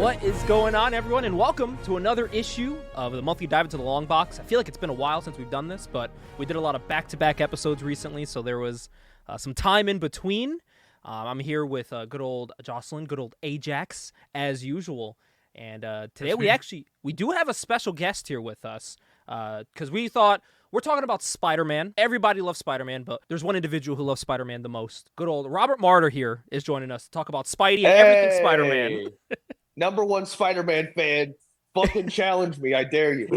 What is going on, everyone, and welcome to another issue of the monthly Dive Into the Longbox. I feel like it's been a while since we've done this, but we did a lot of back-to-back episodes recently, so there was some time in between. I'm here with good old Jocelyn, good old Ajax, as usual. And today we do have a special guest here with us because we thought we're talking about Spider-Man. Everybody loves Spider-Man, but there's one individual who loves Spider-Man the most. Good old Robert Martyr here is joining us to talk about Spidey and everything Spider-Man. Number one Spider-Man fan, fucking challenge me. I dare you.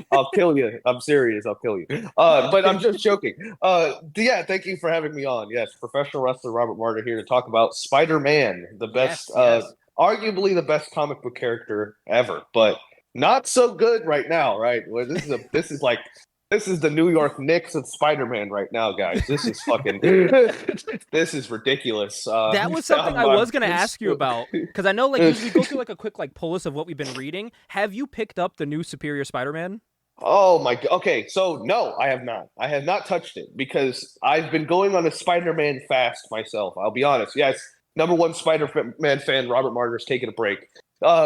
I'll kill you. I'm serious. I'll kill you. But I'm just joking. Yeah, thank you for having me on. Yes, professional wrestler Robert Martyr here to talk about Spider-Man, the best, arguably the best comic book character ever, but not so good right now, right? Well, this is the New York Knicks of Spider-Man right now, guys. This is fucking, this is ridiculous. That was something I was going to ask you about, because I know like usually go through like a quick pull list of what we've been reading. Have you picked up the new Superior Spider-Man? Oh my god. Okay, so no, I have not. I have not touched it because I've been going on a Spider-Man fast myself. I'll be honest. Yes, number one Spider-Man fan, Robert Martyr's taking a break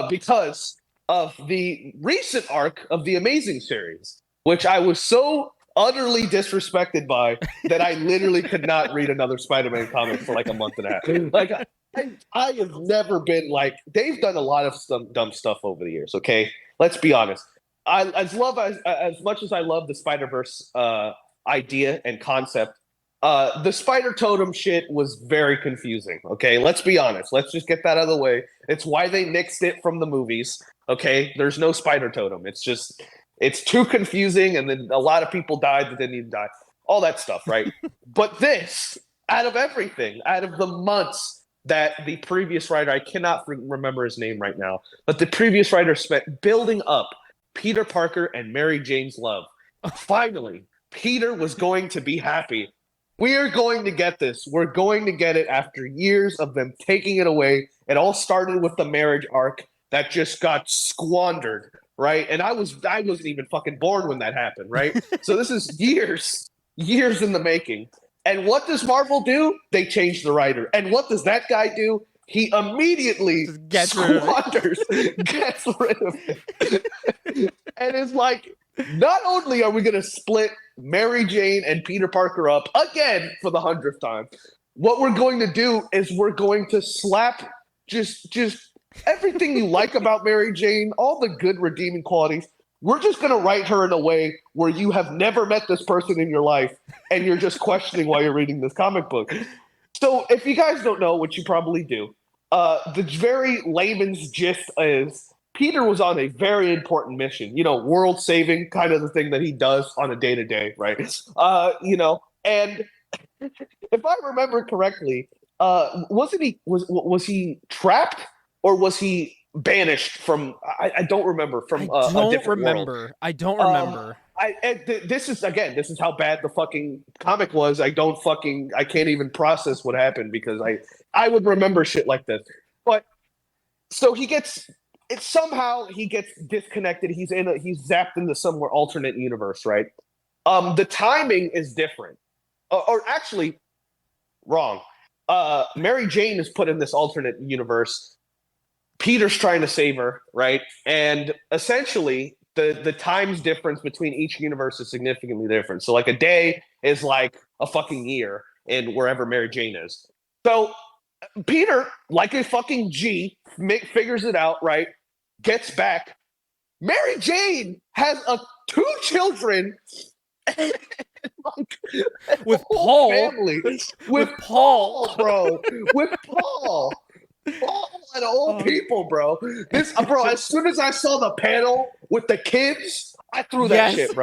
because of the recent arc of the Amazing series, which I was so utterly disrespected by that I literally could not read another Spider-Man comic for like a month and a half. Like I have never been like, they've done a lot of some dumb stuff over the years. Okay, let's be honest. As much as I love the Spider-Verse idea and concept, the Spider Totem shit was very confusing. Okay, let's be honest. Let's just get that out of the way. It's why they nixed it from the movies. Okay, there's no Spider Totem. It's too confusing, and then a lot of people died that didn't even die. All that stuff, right? But this, out of everything, out of the months that the previous writer, I cannot remember his name right now, but the previous writer spent building up Peter Parker and Mary Jane's love. Finally, Peter was going to be happy. We are going to get this. We're going to get it after years of them taking it away. It all started with the marriage arc that just got squandered. Right. And I wasn't even fucking born when that happened. Right. So this is years in the making. And what does Marvel do? They change the writer. And what does that guy do? He immediately gets rid of it. And it's like, not only are we going to split Mary Jane and Peter Parker up again for the 100th time, what we're going to do is we're going to slap just everything you like about Mary Jane, all the good redeeming qualities, we're just going to write her in a way where you have never met this person in your life and you're just questioning why you're reading this comic book. So if you guys don't know, which you probably do, the very layman's gist is Peter was on a very important mission, world saving, kind of the thing that he does on a day-to-day, right? And if I remember correctly, was he trapped? Or was he banished from? I don't remember from. I don't remember. This is how bad the fucking comic was. I can't even process what happened because I would remember shit like this. But so he gets disconnected. He's zapped into somewhere alternate universe, right? The timing is different, or actually, wrong. Mary Jane is put in this alternate universe. Peter's trying to save her, right? And essentially, the times difference between each universe is significantly different. So, like, a day is like a fucking year in wherever Mary Jane is. So, Peter, like a fucking G, figures it out, right? Gets back. Mary Jane has two children. With Paul. Family. With Paul, bro. With Paul. All and old people, bro. As soon as I saw the panel with the kids, I threw that shit,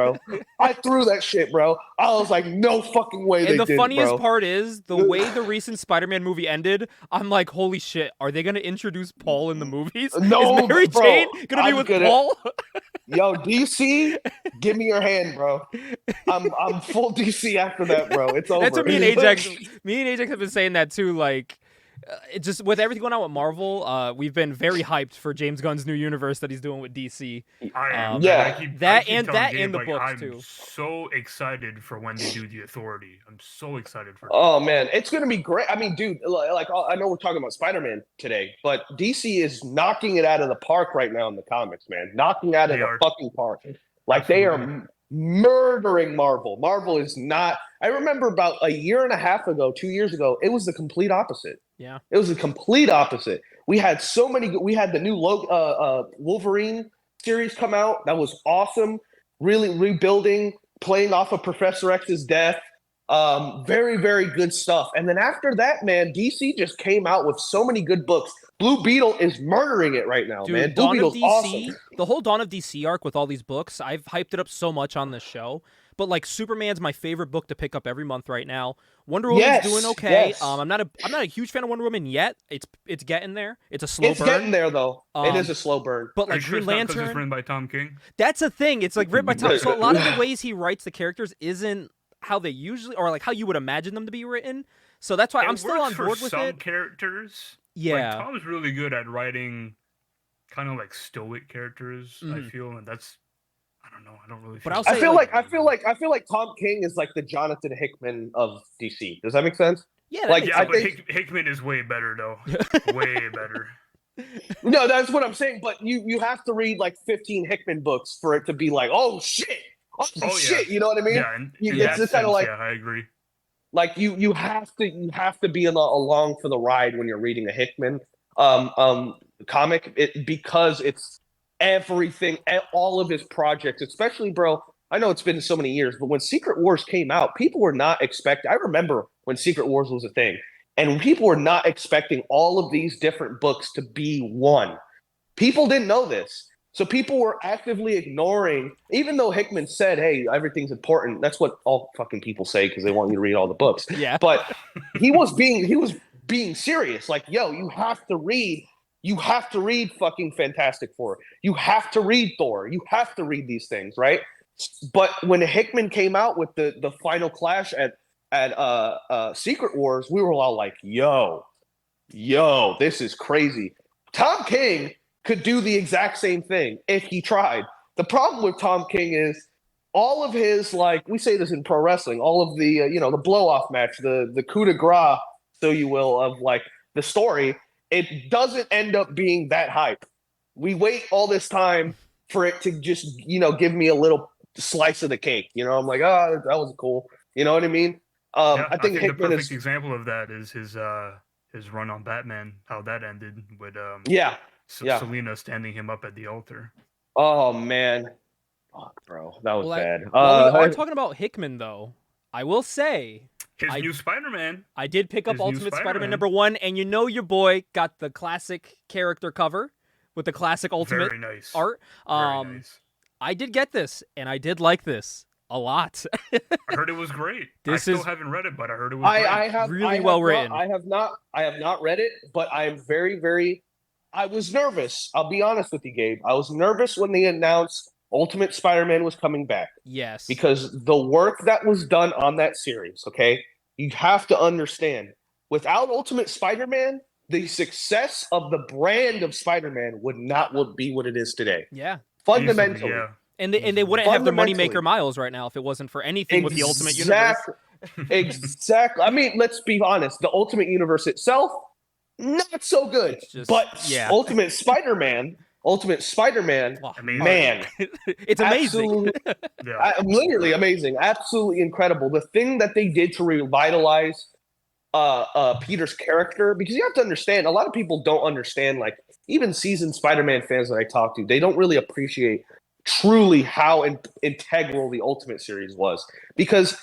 bro. I was like, no fucking way they did it, bro. And the funniest part is, the way the recent Spider-Man movie ended, I'm like, holy shit, are they going to introduce Paul in the movies? No, is Mary Jane going to be with Paul? Yo, DC, give me your hand, bro. I'm full DC after that, bro. It's over. That's what me and Ajax have been saying that too, like, It just with everything going on with Marvel, we've been very hyped for James Gunn's new universe that he's doing with DC. I am. Yeah. I keep and telling Gabe, the like, books I'm too. so excited for when they do the Authority. I'm so excited for. Oh man, it's gonna be great. I mean, dude, like I know we're talking about Spider-Man today, but DC is knocking it out of the park right now in the comics, man. Knocking out of They the are. fucking park. Like they Absolutely. are murdering Marvel. Marvel is not. I remember about a year and a half ago, 2 years ago, it was the complete opposite. Yeah. It was the complete opposite. We had so many. We had the new Wolverine series come out. That was awesome. Really rebuilding, playing off of Professor X's death. Very, very good stuff. And then after that, man, DC just came out with so many good books. Blue Beetle is murdering it right now, Dude, man. Blue Dawn of Beetle's DC, awesome. the whole Dawn of DC arc with all these books, I've hyped it up so much on this show. But like Superman's my favorite book to pick up every month right now. Wonder Woman's doing okay. Yes. I'm not a huge fan of Wonder Woman yet. It's getting there. It's a slow It's burn. getting there though. It is a slow burn. But Are you like sure Green it's not 'cause Lantern, it's written by Tom King? that's a thing. It's like written by Tom. So a lot of the ways he writes the characters isn't how they usually, or like how you would imagine them to be written. So that's why I'm still on board with some it. characters. Yeah. Like, Tom's really good at writing kind of like stoic characters. I feel, and that's, I don't know. I don't really. But I'll I say, feel like- I feel like Tom King is like the Jonathan Hickman of DC. Does that make sense? Yeah, that like, makes Yeah, I but think- Hickman is way better though. Way better. No, that's what I'm saying. But you have to read like 15 Hickman books for it to be like, oh shit, Oh, yeah. shit. You know what I mean? Yeah, and You- in it's that just kinda sense, like- yeah, I agree. Like you have to be along for the ride when you're reading a Hickman comic, because it's everything, all of his projects, especially, bro. I know it's been so many years, but when Secret Wars came out, people were not expecting. I remember when Secret Wars was a thing, and people were not expecting all of these different books to be one. People didn't know this. So people were actively ignoring, even though Hickman said, hey, everything's important. That's what all fucking people say because they want you to read all the books. Yeah. But he was being serious. Like, yo, you have to read fucking Fantastic Four. You have to read Thor. You have to read these things, right? But when Hickman came out with the final clash at Secret Wars, we were all like, yo, this is crazy. Tom King could do the exact same thing if he tried. The problem with Tom King is all of his, like, we say this in pro wrestling, all of the the blow off match, the coup de grace, so you will, of like the story, it doesn't end up being that hype. We wait all this time for it to just give me a little slice of the cake. I'm like, oh, that was cool. You know what I mean? Yeah, I think the Hickman perfect is example of that is his run on Batman, how that ended with yeah. Selena standing him up at the altar. Oh man, fuck, bro, that was Well, bad. While we are talking about Hickman, though, I will say His new Spider-Man. I did pick up His new Ultimate Spider-Man Spider-Man. #1, and your boy got the classic character cover with the classic Ultimate Very nice. art. Very nice. I did get this, and I did like this a lot. I heard it was great. I This still is- haven't read it, but I heard it was great. I have really I have well not- written. I have not read it, but I am very, very. I was nervous. I'll be honest with you, Gabe. I was nervous when they announced Ultimate Spider-Man was coming back Yes. because the work that was done on that series. Okay, you have to understand. Without Ultimate Spider-Man, the success of the brand of Spider-Man would be what it is today. Yeah. Fundamentally. Easily, yeah. And they wouldn't have their Fundamentally. moneymaker Miles right now if it wasn't for anything with the Ultimate Universe. Exactly. I mean, let's be honest. The Ultimate Universe itself, not so good. It's just- But yeah. Ultimate Spider-Man, Wow. Amazing. man, It's amazing. Yeah. literally amazing, absolutely incredible. The thing that they did to revitalize Peter's character, because you have to understand, a lot of people don't understand, like even seasoned Spider-Man fans that I talk to, they don't really appreciate truly how integral the Ultimate series was. Because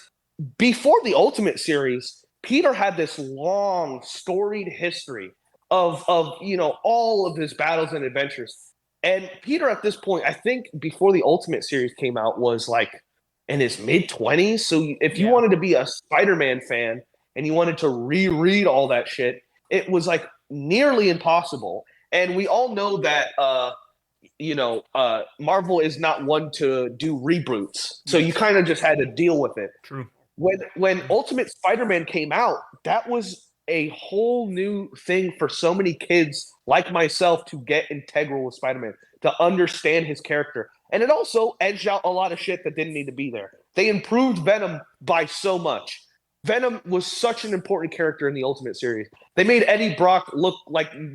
before the Ultimate series, Peter had this long, storied history of all of his battles and adventures. And Peter, at this point, I think before the Ultimate series came out, was like in his mid-20s. So if you Yeah. wanted to be a Spider-Man fan and you wanted to reread all that shit, it was like nearly impossible. And we all know that Marvel is not one to do reboots. So you kind of just had to deal with it. True. When Ultimate Spider-Man came out, that was a whole new thing for so many kids like myself to get integral with Spider-Man, to understand his character. And it also edged out a lot of shit that didn't need to be there. They improved Venom by so much. Venom was such an important character in the Ultimate series. They made Eddie Brock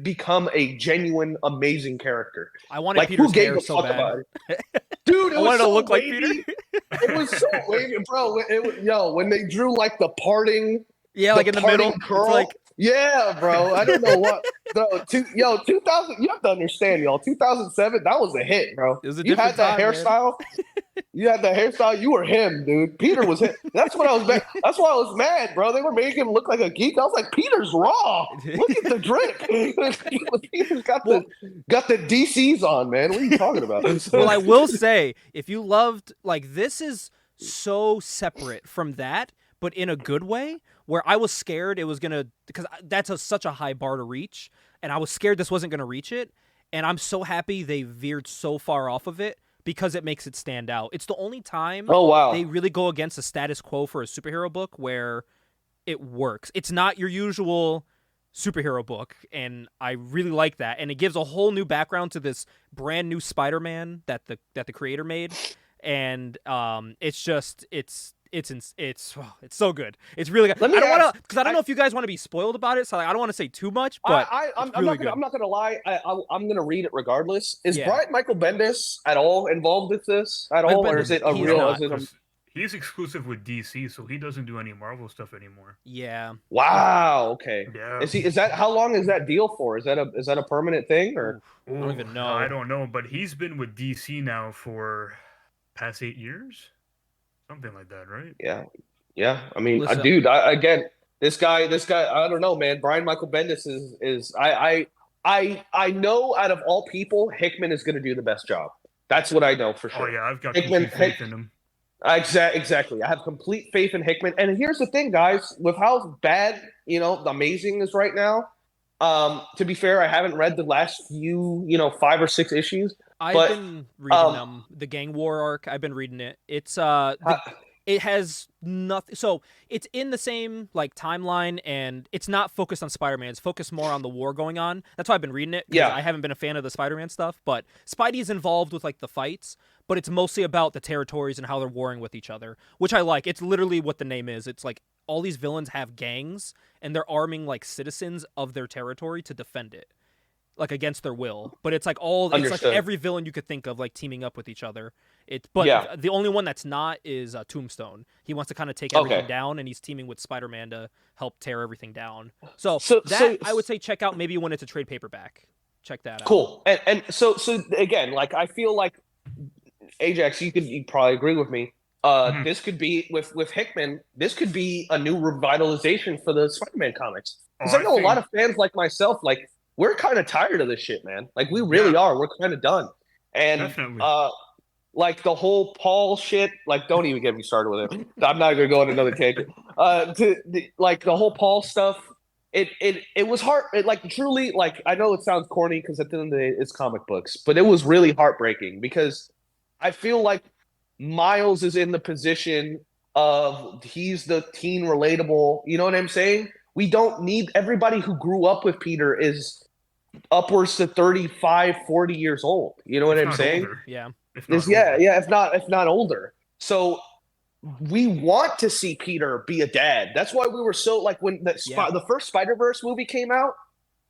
become a genuine, amazing character. I wanted Peter's hair so bad. About it? Dude, I wanted so to look wavy. like Peter. It was so wavy, bro. When they drew like the parting, like in the middle, curl, it's like, yeah, bro. I don't know what. 2000. You have to understand, y'all. 2007, that was a hit, bro. It was a you had different that time, hairstyle. You had the hairstyle. You were him, dude. Peter was him. That's what I was mad. That's why I was mad, bro. They were making him look like a geek. I was like, Peter's raw. Look at the drip. Peter's got the DCs on, man. What are you talking about? Well, I will say, if you loved, like, this is so separate from that, but in a good way, where I was scared it was gonna, because that's such a high bar to reach, and I was scared this wasn't gonna reach it, and I'm so happy they veered so far off of it, because it makes it stand out. It's the only time they really go against the status quo for a superhero book where it works. It's not your usual superhero book, and I really like that. And it gives a whole new background to this brand new Spider-Man that the creator made, and it's so good. It's really good. I don't want to, because I don't know if you guys want to be spoiled about it, so I don't want to say too much. But I'm not gonna lie. I'm gonna read it regardless. Is Brian Michael Bendis at all involved with this at all, or is it a real? He's exclusive with DC, so he doesn't do any Marvel stuff anymore. Yeah. Wow. Okay. Yeah. Is that how long is that deal for? Is that a permanent thing or? I don't even know. I don't know, but he's been with DC now for past 8 years. Something like that, right? Yeah. I mean, dude, again, this guy, I don't know, man. Brian Michael Bendis is I know out of all people, Hickman is going to do the best job. That's what I know for sure. Oh yeah, I've got complete faith in him. Exactly. I have complete faith in Hickman. And here's the thing, guys, with how bad, the Amazing is right now. To be fair, I haven't read the last few, 5 or 6 issues. I've been reading them. The Gang War arc, I've been reading it. It's it has nothing. So it's in the same timeline, and it's not focused on Spider-Man. It's focused more on the war going on. That's why I've been reading it. Yeah, I haven't been a fan of the Spider-Man stuff, but Spidey's involved with the fights. But it's mostly about the territories and how they're warring with each other, which I like. It's literally what the name is. It's like all these villains have gangs, and they're arming citizens of their territory to defend it, against their will. But it's it's every villain you could think of teaming up with each other. The only one that's not is Tombstone. He wants to kind of take everything down, and he's teaming with Spider-Man to help tear everything down. So I would say check out maybe when it's a trade paperback. Check that out. Cool. And so again, I feel like Ajax, you probably agree with me. This could be with Hickman. This could be a new revitalization for the Spider-Man comics. Because I know a lot of fans like myself, we're kind of tired of this shit, man. We really are. We're kind of done. And definitely. The whole Paul shit. Don't even get me started with it. I'm not gonna go on another tangent. The whole Paul stuff. It was hard. Truly, I know it sounds corny because at the end of the day, it's comic books, but it was really heartbreaking because I feel like Miles is in the position of he's the teen relatable. You know what I'm saying? We don't need everybody who grew up with Peter is upwards to 35, 40 years old. You know what I'm saying? Older. Yeah. If not older. So we want to see Peter be a dad. That's why we were so when the first Spider-Verse movie came out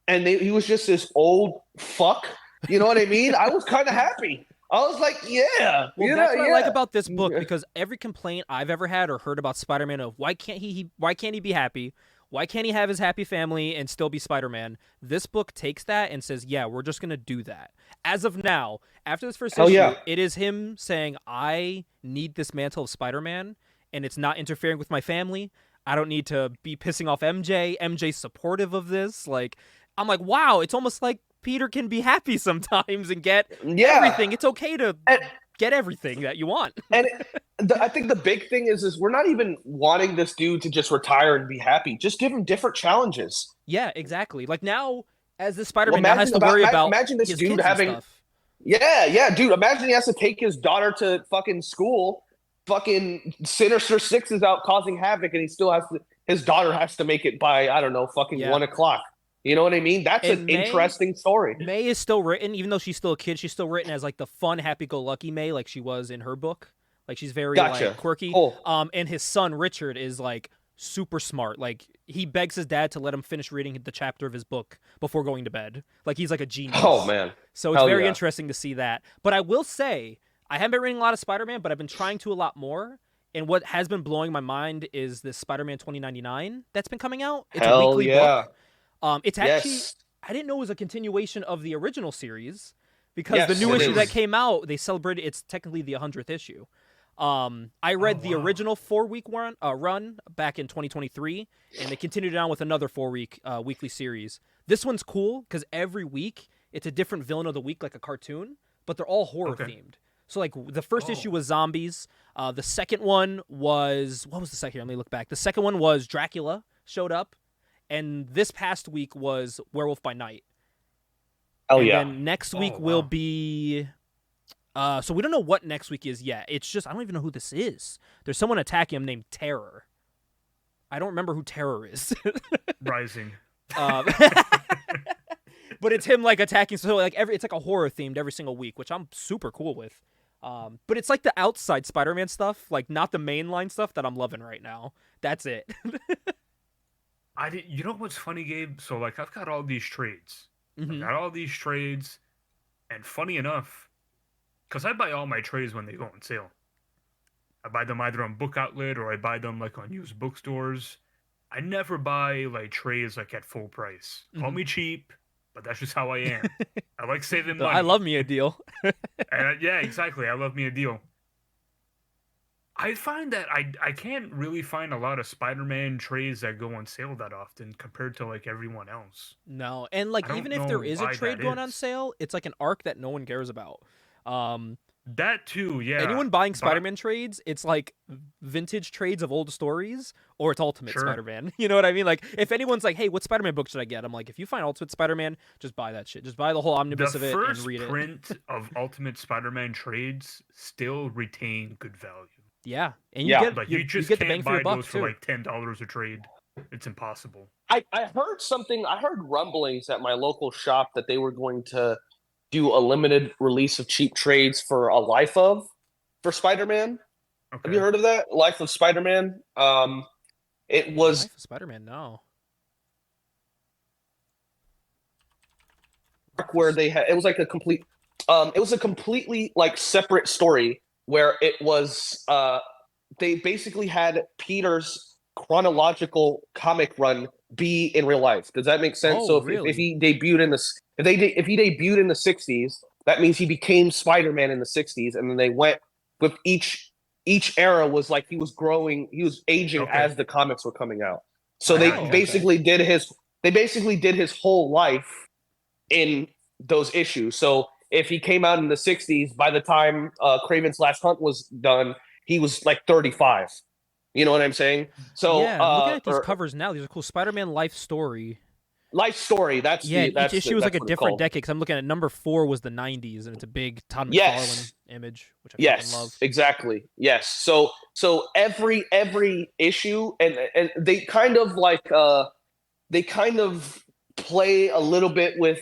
and he was just this old fuck. You know what I mean? I was kind of happy. I was like, yeah. Well, that's what I like about this book, because every complaint I've ever had or heard about Spider-Man of why can't he be happy? Why can't he have his happy family and still be Spider-Man? This book takes that and says, yeah, we're just going to do that. As of now, after this first issue, it is him saying, I need this mantle of Spider-Man, and it's not interfering with my family. I don't need to be pissing off MJ. MJ's supportive of this. I'm like, wow, it's almost like Peter can be happy sometimes and get everything. It's okay to get everything that you want. And I think the big thing is we're not even wanting this dude to just retire and be happy. Just give him different challenges. Yeah, exactly. Now, as the Spider-Man now has to worry about imagine this his dude kids having and stuff. Yeah, dude. Imagine he has to take his daughter to fucking school. Fucking Sinister Six is out causing havoc, and he still has to his daughter has to make it by, I don't know, fucking 1 o'clock. You know what I mean? That's an interesting story. May is still written, even though she's still a kid, she's still written as like the fun, happy-go-lucky May, like she was in her book. Like she's very like quirky. Cool. And his son Richard is like super smart. Like he begs his dad to let him finish reading the chapter of his book before going to bed. Like he's like a genius. Oh man. So it's very interesting to see that. But I will say, I haven't been reading a lot of Spider-Man, but I've been trying to a lot more. And what has been blowing my mind is this Spider-Man 2099 that's been coming out. It's a weekly book. It's actually, I didn't know it was a continuation of the original series because the new issue that came out, they celebrated, it's technically the 100th issue. I read the original 4-week run back in 2023, and they continued it on with another 4-week weekly series. This one's cool because every week it's a different villain of the week, like a cartoon, but they're all horror themed. So like the first issue was zombies. The second one was, what was the second? Let me look back. The second one was Dracula showed up. And this past week was Werewolf by Night. Oh, and then next week will be... so we don't know what next week is yet. It's just, I don't even know who this is. There's someone attacking him named Terror. I don't remember who Terror is. Rising. But it's him like attacking. So like it's like a horror themed every single week, which I'm super cool with. But it's like the outside Spider-Man stuff, like not the mainline stuff that I'm loving right now. That's it. You know what's funny, Gabe? So like I've got all these trades. Mm-hmm. And funny enough, because I buy all my trades when they go on sale. I buy them either on Book Outlet or I buy them like on used bookstores. I never buy like trades like at full price. Call me cheap, but that's just how I am. I like saving money. I love me a deal. Yeah, exactly. I love me a deal. I find that I can't really find a lot of Spider-Man trades that go on sale that often compared to like everyone else. No, and like even if there is a trade going on sale, it's like an arc that no one cares about. That too, yeah. Anyone buying Spider-Man trades, it's like vintage trades of old stories, or it's Ultimate Spider-Man. You know what I mean? Like if anyone's like, "Hey, what Spider-Man book should I get?" I'm like, if you find Ultimate Spider-Man, just buy that shit. Just buy the whole omnibus of it and read it. The first print of Ultimate Spider-Man trades still retain good value. Yeah, and you get like you just get can't the bang for buy your buck those for like $10 a trade. It's impossible. I heard something. I heard rumblings at my local shop that they were going to do a limited release of cheap trades for a Life of for Spider-Man. Okay. Have you heard of that? Life of Spider-Man. It was Life of Spider-Man. No. Where they had it was like a complete. It was a completely like separate story. Where it was, they basically had Peter's chronological comic run be in real life. Does that make sense? Oh, so really? if he debuted in if he debuted in the '60s, that means he became Spider-Man in the '60s, and then they went with each era was like he was growing, he was aging as the comics were coming out. So they basically did his whole life in those issues. So if he came out in the 60s, by the time Kraven's Last Hunt was done, he was like 35. You know what I'm saying? So yeah, I'm looking at these covers now. These are cool. Spider-Man Life Story. Life Story. That's each issue was like a different decade. Because I'm looking at number 4 was the 90s, and it's a big Todd McFarlane image, which I fucking love. Exactly. Yes. So every issue, and they kind of like play a little bit with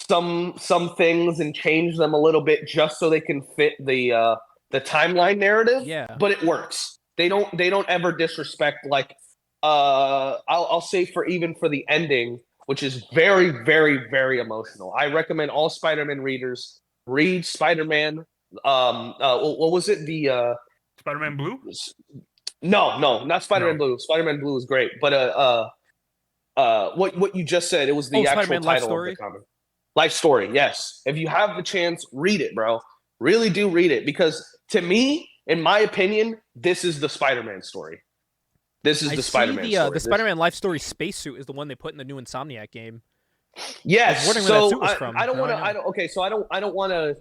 some things and change them a little bit just so they can fit the timeline narrative. Yeah. But it works. They don't ever disrespect like I'll say for the ending, which is very, very, very emotional. I recommend all Spider-Man readers read Spider-Man. What was it? The Spider-Man Blue? No, not Spider-Man Blue. Spider-Man Blue is great, but what you just said, it was the actual Spider-Man title of the comic. Life Story, yes. If you have the chance, read it, bro. Really do read it, because to me, in my opinion, this is the Spider-Man story. This is the Spider-Man story. The Spider-Man Life Story spacesuit is the one they put in the new Insomniac game. Yes. I was wondering where that suit was from. I don't want to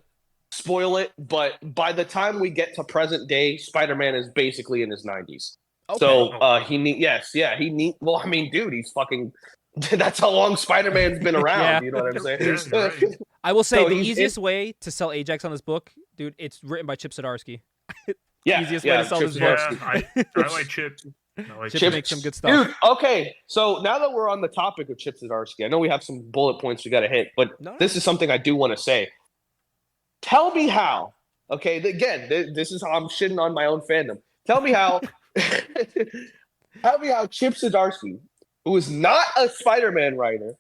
spoil it, but by the time we get to present day, Spider-Man is basically in his 90s. Okay. So well, I mean, dude, he's fucking. That's how long Spider-Man's been around. You know what I'm saying? Right. I will say the easiest way to sell Ajax on this book, dude, it's written by Chip Zdarsky. Easiest way to sell this book. I like Chip. like Chip Chip- makes some good stuff. Dude, okay. So now that we're on the topic of Chip Zdarsky, I know we have some bullet points we got to hit, but No. this is something I do want to say. Tell me how. Okay, again, this is how I'm shitting on my own fandom. Tell me how. Tell me how Chip Zdarsky, who is not a Spider-Man writer,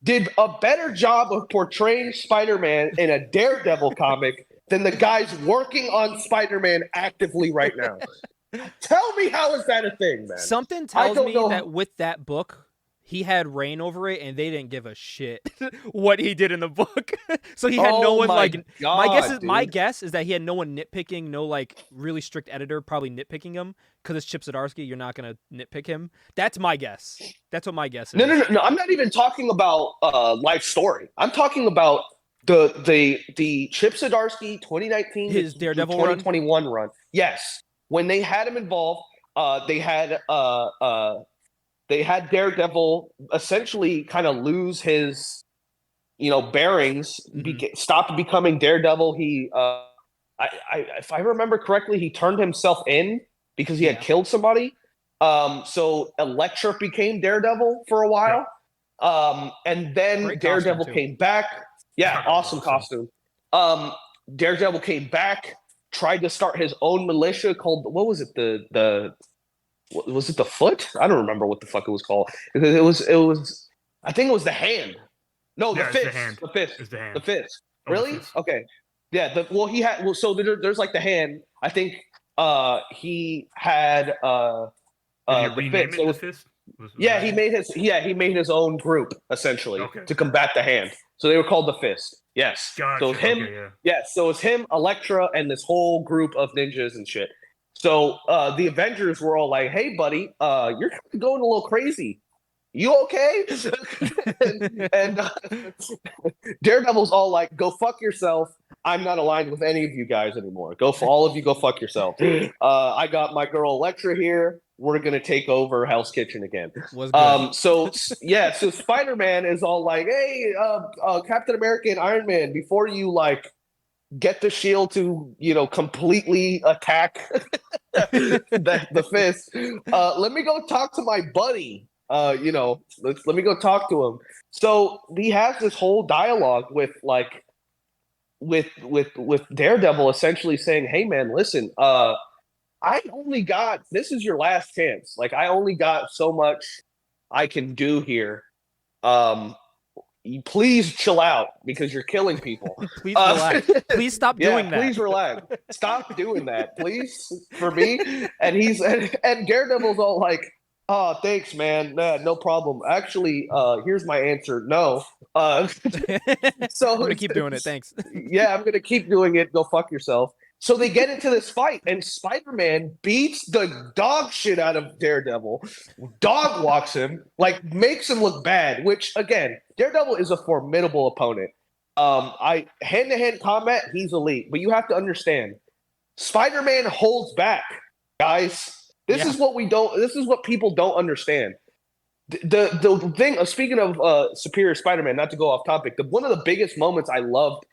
did a better job of portraying Spider-Man in a Daredevil comic than the guys working on Spider-Man actively right now. Tell me how is that a thing, man? Something tells me that with that book, he had reign over it, and they didn't give a shit what he did in the book. So he had no one my guess is that he had no one nitpicking, no like really strict editor probably nitpicking him because it's Chip Zdarsky. You're not gonna nitpick him. That's my guess. That's what my guess is. No. I'm not even talking about life story. I'm talking about the Chip Zdarsky 2019 his Daredevil 2021 run. Yes, when they had him involved, they had Daredevil essentially kind of lose his, bearings, stopped becoming Daredevil. He, if I remember correctly, he turned himself in because he had killed somebody. So Elektra became Daredevil for a while. And then Great Daredevil costume, came back. Yeah, awesome costume. Daredevil came back, tried to start his own militia called, what was it? Was it the Foot? I don't remember what the fuck it was called. It was. I think it was the Hand. No, the Fist. The Fist. It's the Hand. The Fist. Oh, Really? the Fist. Okay. Yeah. So there's like the Hand. I think he had Did he the rename Fist. it the Fist? He made his own group essentially to combat the Hand. So they were called the Fist. Yes. Gotcha. So it was him. Okay, yeah. So it's him, Elektra, and this whole group of ninjas and shit. So the Avengers were all like, "Hey, buddy, you're going a little crazy. You okay?" and Daredevil's all like, "Go fuck yourself. I'm not aligned with any of you guys anymore. All of you, go fuck yourself. I got my girl Elektra here. We're gonna take over Hell's Kitchen again." So Spider-Man is all like, "Hey, Captain America and Iron Man, before you like get the shield to completely attack the Fist, let me go talk to my buddy. Let me go talk to him." So he has this whole dialogue with Daredevil essentially saying, "Hey man, listen, this is your last chance. Like, I only got so much I can do here. Please chill out because you're killing people. Please relax. Please stop doing that. Please relax. Stop doing that, please, for me." And and Daredevil's all like, "Oh, thanks, man. Nah, no problem. Actually, here's my answer. No." So I'm gonna keep doing it. Thanks. Yeah, I'm gonna keep doing it. Go fuck yourself. So they get into this fight, and Spider-Man beats the dog shit out of Daredevil. Dog walks him, like makes him look bad. Which again, Daredevil is a formidable opponent. Hand-to-hand combat, he's elite. But you have to understand, Spider-Man holds back, guys. This is what people don't understand. The thing, speaking of Superior Spider-Man, not to go off topic, one of the biggest moments I loved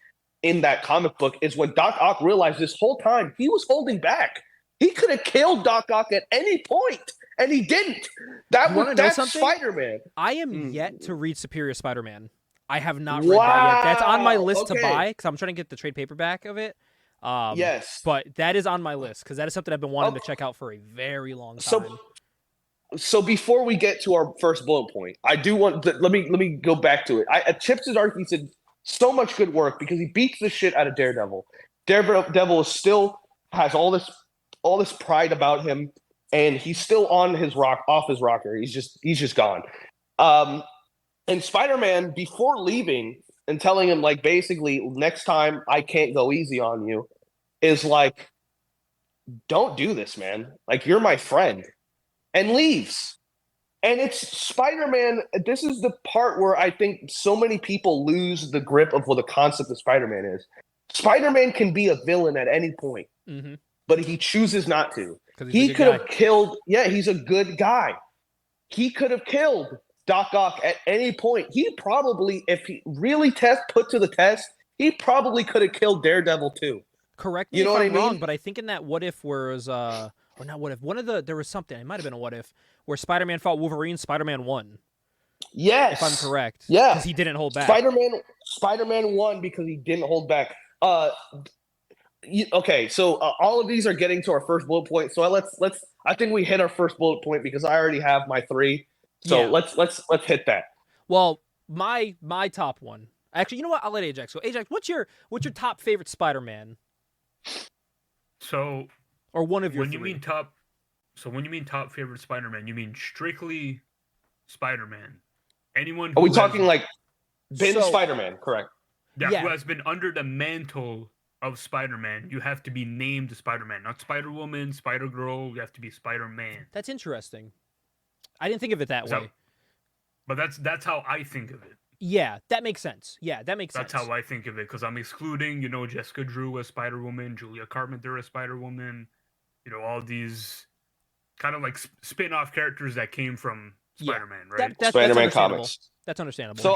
in that comic book is when Doc Ock realized this whole time he was holding back. He could have killed Doc Ock at any point, and he didn't. That's Spider-Man. I am yet to read Superior Spider-Man. I have not read that yet. That's on my list to buy because I'm trying to get the trade paperback of it. Yes, but that is on my list because that is something I've been wanting to check out for a very long time. So before we get to our first bullet point, I do want let me go back to it. Chip Zdarsky said so much good work because he beats the shit out of Daredevil. Daredevil still has all this pride about him, and he's still off his rocker. He's just gone. And Spider-Man, before leaving and telling him like basically next time I can't go easy on you, is like, "Don't do this, man. Like, you're my friend," and leaves. And it's Spider-Man. This is the part where I think so many people lose the grip of what the concept of Spider-Man is. Spider-Man can be a villain at any point, but he chooses not to. He could have killed. Yeah, he's a good guy. He could have killed Doc Ock at any point. He probably, if he really put to the test, he probably could have killed Daredevil too. Correct me if I'm wrong, but I think in that What If whereas or not what if, there was something, it might have been a what if, where Spider-Man fought Wolverine, Spider-Man won. Yes. If I'm correct. Yeah. Because he didn't hold back. Spider-Man won because he didn't hold back. Okay, so all of these are getting to our first bullet point. So let's. I think we hit our first bullet point because I already have my 3. So Yeah. let's hit that. Well, my top one. Actually, you know what? I'll let Ajax go. Ajax, what's your top favorite Spider-Man? So, or one of your when 3? you mean top, so when you mean top favorite Spider-Man, you mean strictly Spider-Man. Anyone? Are we talking like been So- Spider-Man? Correct. Yeah, who has been under the mantle of Spider-Man? You have to be named Spider-Man, not Spider-Woman, Spider-Girl. You have to be Spider-Man. That's interesting. I didn't think of it that way. But that's how I think of it. Yeah, that makes sense. Yeah, that makes That's sense. how I think of it, because I'm excluding, Jessica Drew as Spider-Woman, Julia Carpenter as Spider-Woman, all these kind of like spin-off characters that came from Spider-Man, right? Spider-Man that's comics. That's understandable. So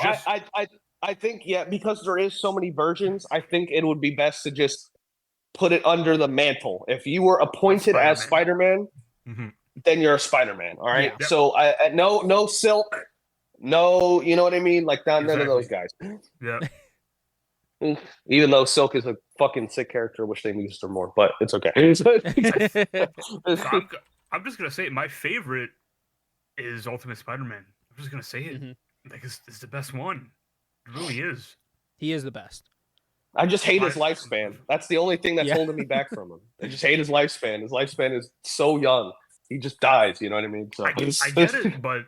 I think, because there is so many versions, I think it would be best to just put it under the mantle. If you were appointed as Spider-Man, then you're a Spider-Man. All right. Yeah. So no Silk, no, you know what I mean? Like none of those guys. Yeah. Even though Silk is a fucking sick character, wish they used her more, but it's okay. So I'm just gonna say it. My favorite is Ultimate Spider-Man. I'm just gonna say it. Like it's the best one. It really is. He is the best. I just hate his lifespan. That's the only thing that's holding me back from him. I just hate his lifespan. His lifespan is so young. He just dies. You know what I mean? So I get it, but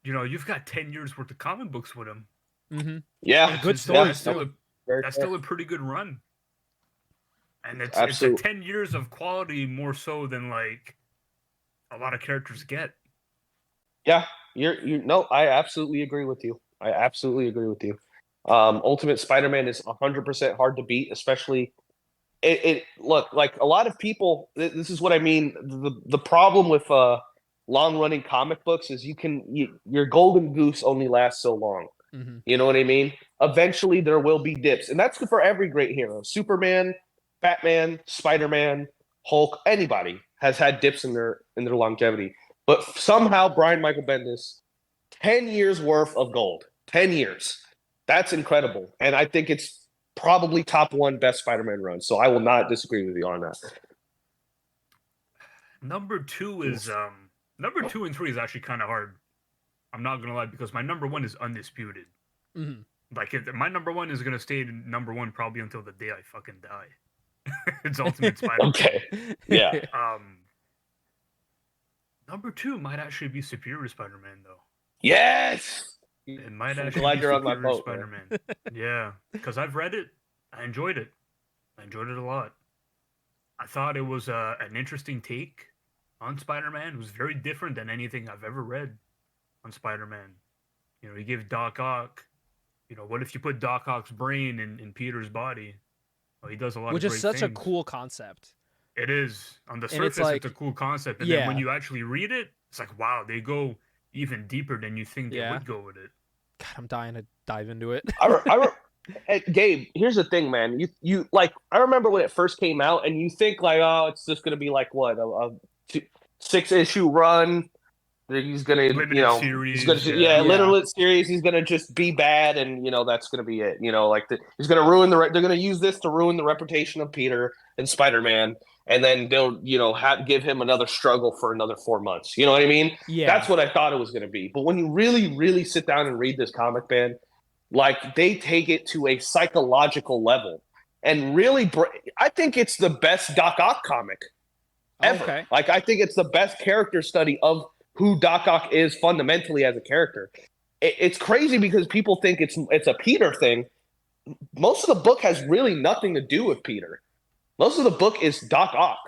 you've got 10 years worth of comic books with him. Yeah, good stories too. That's still a pretty good run. And it's a 10 years of quality more so than like a lot of characters get. Yeah, I absolutely agree with you. Ultimate Spider-Man is 100% hard to beat, especially look, like a lot of people, this is what I mean. The problem with long-running comic books is your golden goose only lasts so long. You know what I mean? Eventually there will be dips, and that's for every great hero. Superman, Batman, Spider-Man, Hulk, anybody has had dips in their longevity. But somehow Brian Michael Bendis, 10 years worth of gold. 10 years. That's incredible. And I think it's probably top 1 best Spider-Man run. So I will not disagree with you on that. Number 2 is number 2 and 3 is actually kind of hard. I'm not gonna lie, because my number 1 is undisputed. Like my number 1 is gonna stay number 1 probably until the day I fucking die. It's Ultimate Spider-Man. Okay. Yeah. Number 2 might actually be Superior Spider-Man, though. Yes. It might I'm actually glad be you're on my Superior boat, Spider-Man. Yeah, because I've read it. I enjoyed it. I enjoyed it a lot. I thought it was an interesting take on Spider-Man. It was very different than anything I've ever read on Spider-Man. You give Doc Ock. What if you put Doc Ock's brain in Peter's body? Well, he does a lot Which of is great such things. a cool concept. It is. On the And surface, it's it's a cool concept. And then when yeah. you actually read it, it's like, wow, they go even deeper than you think they Yeah. would go with it. God, I'm dying to dive into it. Hey, Gabe, here's the thing, man. You like, I remember when it first came out, and you think like, oh, it's just gonna be like what a 6-issue run. He's gonna, Limited series, limited series. He's gonna just be bad, and that's gonna be it. He's gonna ruin they're gonna use this to ruin the reputation of Peter and Spider-Man, and then they'll give him another struggle for another 4 months. You know what I mean? Yeah. That's what I thought it was gonna be. But when you really, really sit down and read this comic, man, like they take it to a psychological level, and really, I think it's the best Doc Ock comic ever. Okay. Like I think it's the best character study of who Doc Ock is fundamentally as a character. It's crazy because people think it's a Peter thing. Most of the book has really nothing to do with Peter. Most of the book is Doc Ock.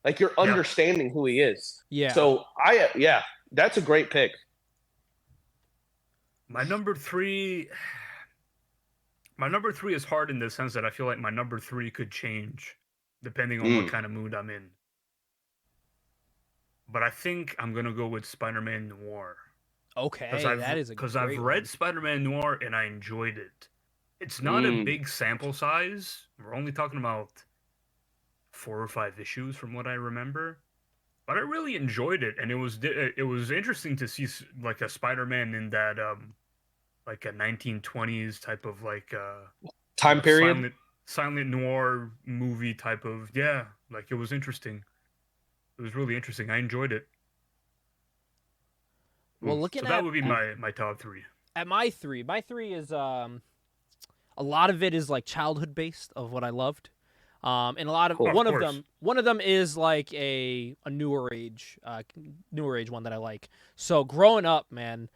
Like you're understanding who he is. Yeah. So that's a great pick. My number 3 is hard in the sense that I feel like my number 3 could change depending on what kind of mood I'm in. But I think I'm going to go with Spider-Man Noir. Okay, that is a great because I've read Spider-Man Noir and I enjoyed it. It's not a big sample size. We're only talking about 4 or 5 issues from what I remember. But I really enjoyed it, and it was interesting to see like a Spider-Man in that like a 1920s type of like Time period. silent noir movie type of, yeah, like it was interesting. It was really interesting. I enjoyed it. Well, looking So at that would be my top 3. at my three is a lot of it is like childhood based of what I loved. And a lot of Cool. one Of of course. them is like a newer age one that I like. So growing up, man,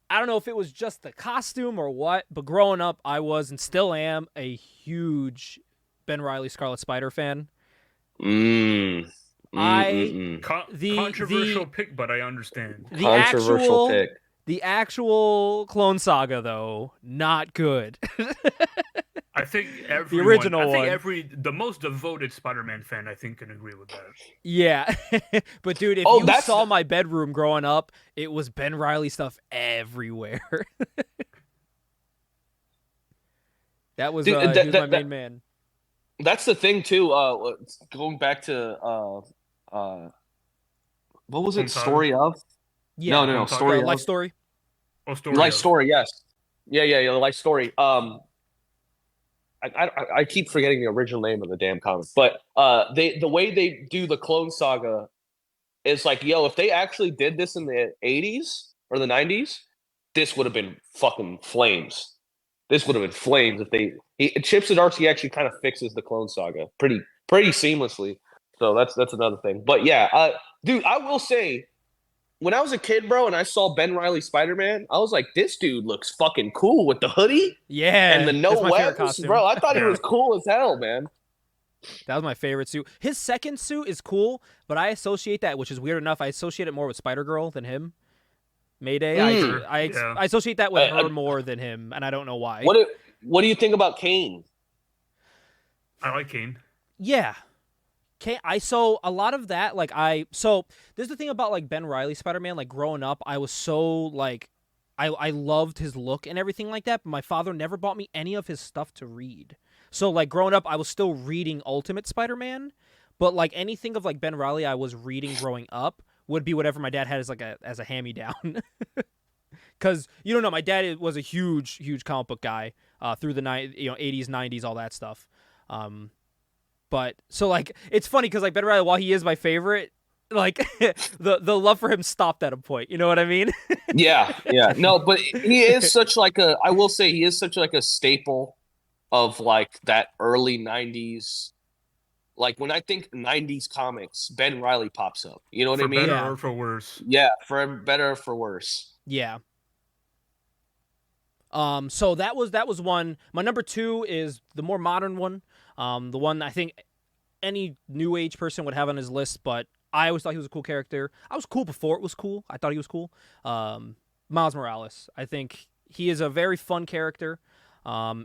I don't know if it was just the costume or what, but growing up, I was and still am a huge Ben Reilly Scarlet Spider fan. Mm. I Controversial pick, but I understand. Controversial pick. The actual Clone Saga, though, not good. I think original one. the most devoted Spider-Man fan, I think, can agree with that. Yeah. But, dude, if you saw my bedroom growing up, it was Ben Reilly stuff everywhere. That was, Dude, he was my main man. That's the thing, too. Going back to, what was it? Story of? Yeah. No. Story of. Life Story. Oh, Story Life of. Story, yes. Yeah, Life Story. I keep forgetting the original name of the damn comic, but the way they do the Clone Saga is like, yo, if they actually did this in the 80s or the 90s, this would have been fucking flames. This would have been flames if Chips and Darcy actually kind of fixes the Clone Saga pretty seamlessly. So that's another thing. But yeah, dude, I will say, when I was a kid, bro, and I saw Ben Reilly Spider-Man, I was like, this dude looks fucking cool with the hoodie. Yeah. And the no webs, bro. I thought he was cool as hell, man. That was my favorite suit. His second suit is cool, but I associate that, which is weird enough, I associate it more with Spider-Girl than him. Mayday. I associate that with her more than him, and I don't know why. What do you think about Kane? I like Kane. Yeah. So a lot of that, there's the thing about like Ben Reilly Spider-Man, like growing up, I was so like, I loved his look and everything like that, but my father never bought me any of his stuff to read. So like growing up, I was still reading Ultimate Spider-Man, but like anything of like Ben Reilly I was reading growing up would be whatever my dad had as a hand-me-down. Because you don't know, my dad was a huge comic book guy through the 80s, 90s, all that stuff. But so like it's funny because like Ben Reilly, while he is my favorite, like the love for him stopped at a point. You know what I mean? Yeah. No, but he is such like I will say he is such like a staple of like that early 90s. Like when I think 90s comics, Ben Reilly pops up. You know what I mean? For better or for worse. Yeah, for better or for worse. Yeah. So that was one. My number 2 is the more modern one. The one I think any new age person would have on his list, but I always thought he was a cool character. I was cool before it was cool. I thought he was cool. Miles Morales. I think he is a very fun character.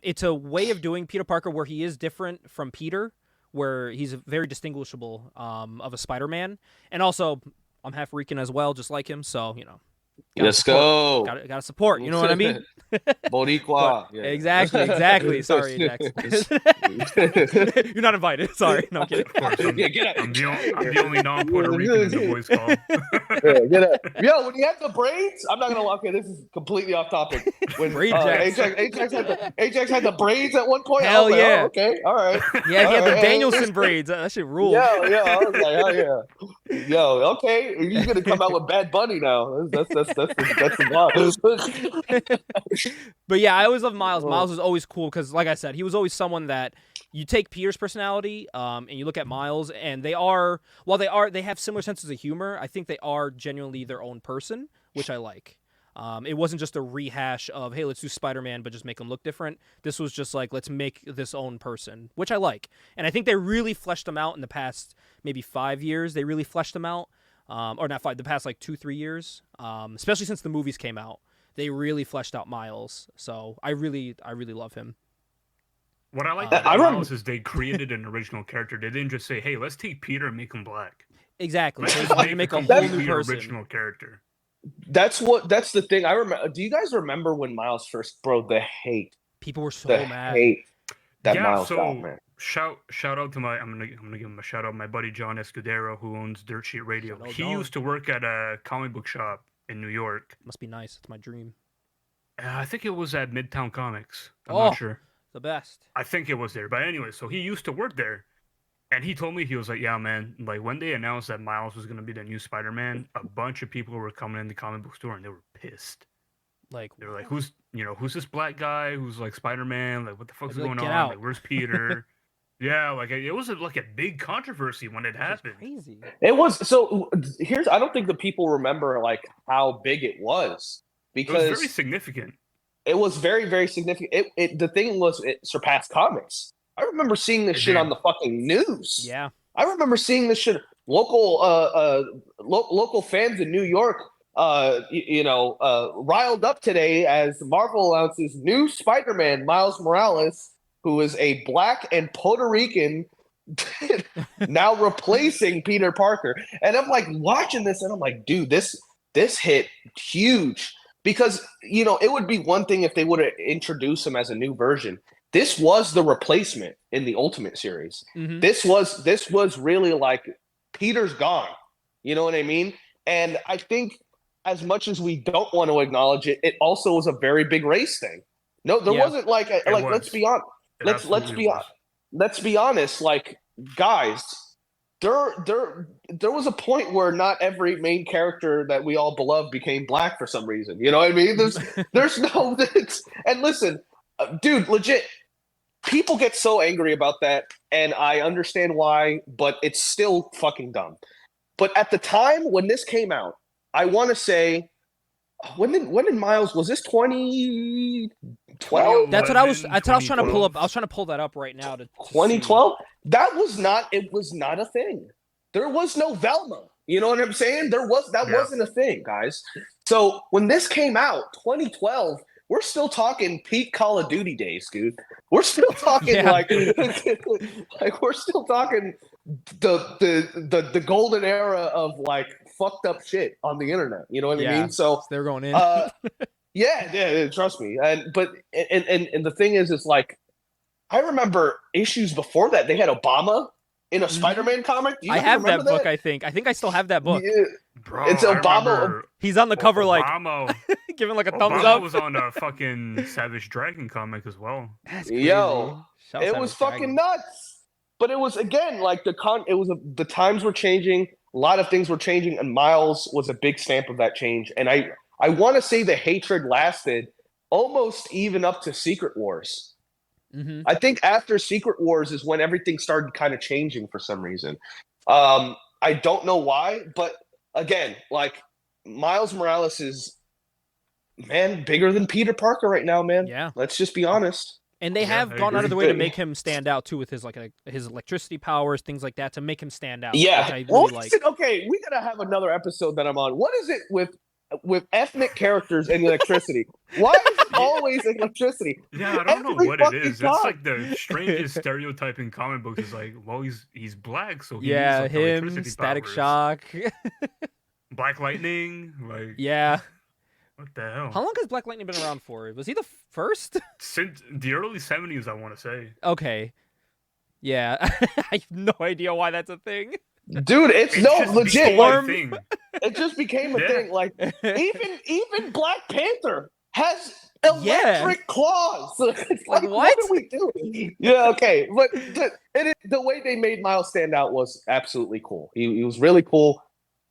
It's a way of doing Peter Parker where he is different from Peter, where he's very distinguishable of a Spider-Man. And also, I'm half Rican as well, just like him, so, you know. Let's go. Gotta support, you know what I mean? Boricua. Yeah. Exactly. Sorry, Jax. You're not invited. Sorry. No, I'm kidding. Of course, I'm the only non-Puerto Rican in the boys' call. Yo, when you have the braids, I'm not gonna lie. Okay, this is completely off topic. When Ajax had the braids at one point. Hell yeah. Oh, okay, all right. Yeah, he had the Danielson braids. That shit ruled. Yeah. I was like, hell yeah. Yo, okay, you're gonna come out with Bad Bunny now. That's the vibe. But yeah, I always love Miles. Miles was always cool because, like I said, he was always someone that you take Peter's personality, and you look at Miles, and they have similar senses of humor. I think they are genuinely their own person, which I like. It wasn't just a rehash of, hey, let's do Spider-Man, but just make him look different. This was just like, let's make this own person, which I like. And I think they really fleshed them out in the past maybe 5 years. They really fleshed them out. Or not 5, the past like 2-3 years, especially since the movies came out. They really fleshed out Miles, so I really love him. What I like about Miles is they created an original character. They didn't just say, "Hey, let's take Peter and make him black." Exactly. Let's They just wanted to make a whole new person. Original character. That's the thing. I remember. Do you guys remember when Miles first, bro? The hate. People were so The mad. hate that Miles got, man. shout out to I'm gonna give him a shout out. My buddy John Escudero, who owns Dirt Sheet Radio. Shout out He John. used to work at a comic book shop in New York. Must be nice. It's my dream. I think it was at Midtown Comics. I'm Oh. not sure. The best. I think it was there. But anyway, so he used to work there. And he told me, he was like, yeah, man, like when they announced that Miles was going to be the new Spider-Man, a bunch of people were coming in the comic book store and they were pissed. Like, They were like, who's this black guy who's like Spider-Man? Like, what the fuck's Like, going get on? out. Like, where's Peter? Yeah, like it was like a big controversy when it happened. crazy. It was so. I don't think the people remember like how big it was It because was very significant. it was very, very significant. The thing was, it surpassed comics. I remember seeing this It shit did. on the fucking news. Yeah. I remember seeing this shit. Local fans in New York, riled up today as Marvel announces new Spider-Man, Miles Morales, who is a black and Puerto Rican, now replacing Peter Parker. And I'm like watching this, and I'm like, dude, this hit huge. Because, it would be one thing if they would have introduced him as a new version. This was the replacement in the Ultimate series. Mm-hmm. This was really like Peter's gone. You know what I mean? And I think as much as we don't want to acknowledge it, it also was a very big race thing. No, there Yeah. wasn't like was. let's be honest. It Let's be absolutely was. let's be honest. Like, guys, there was a point where not every main character that we all beloved became black for some reason. You know what I mean? There's no and listen, dude, legit. People get so angry about that, and I understand why, but it's still fucking dumb. But at the time when this came out, I want to say, when did Miles, was this 2012? That's what I was trying to pull up. 2012. I was trying to pull that up right now to 2012? It was not a thing. There was no Velma. You know what I'm saying? That wasn't a thing, guys. So when this came out, 2012, we're still talking peak Call of Duty days, dude. We're still talking like we're still talking the golden era of like fucked up shit on the internet. You know what I mean? So they're going in. yeah, trust me. And the thing is like, I remember issues before that. They had Obama in a Spider-Man comic. I have that book. I think I still have that book. Yeah. Bro, It's Obama. He's on the cover, like Obama, giving like a thumbs Obama up. was on a fucking Savage Dragon comic as well. That's crazy. Yo, Shout it out was to Dragon. fucking nuts. But it was, again, like the times were changing, a lot of things were changing, and Miles was a big stamp of that change. And I want to say the hatred lasted almost even up to Secret Wars. Mm-hmm. I think after Secret Wars is when everything started kind of changing for some reason. I don't know why, but again, like, Miles Morales is, man, bigger than Peter Parker right now, man. Yeah. Let's just be honest. And they Yeah, have I gone out agree. of the way to make him stand out too, with his his electricity powers, things like that, to make him stand out. Yeah. which I Well, really like. listen, okay, we gotta have another episode that I'm on. What is it with ethnic characters and electricity? Why is it always electricity? Yeah, I don't know Every what it fucking is. time. It's like the strangest stereotype in comic books. Is like, well, he's black, so he Yeah, needs, like, him, electricity Static powers. Shock. Black Lightning. Like, Yeah. what the hell? How long has Black Lightning been around for? Was he the first? Since the early 70s, I want to say. Okay. Yeah. I have no idea why that's a thing. Dude, it's It no just legit. became a Like, thing. it just became a Yeah. thing. Like, even Black Panther has electric claws. It's Like, like, what? are we doing? Yeah, okay, but the way they made Miles stand out was absolutely cool. He was really cool,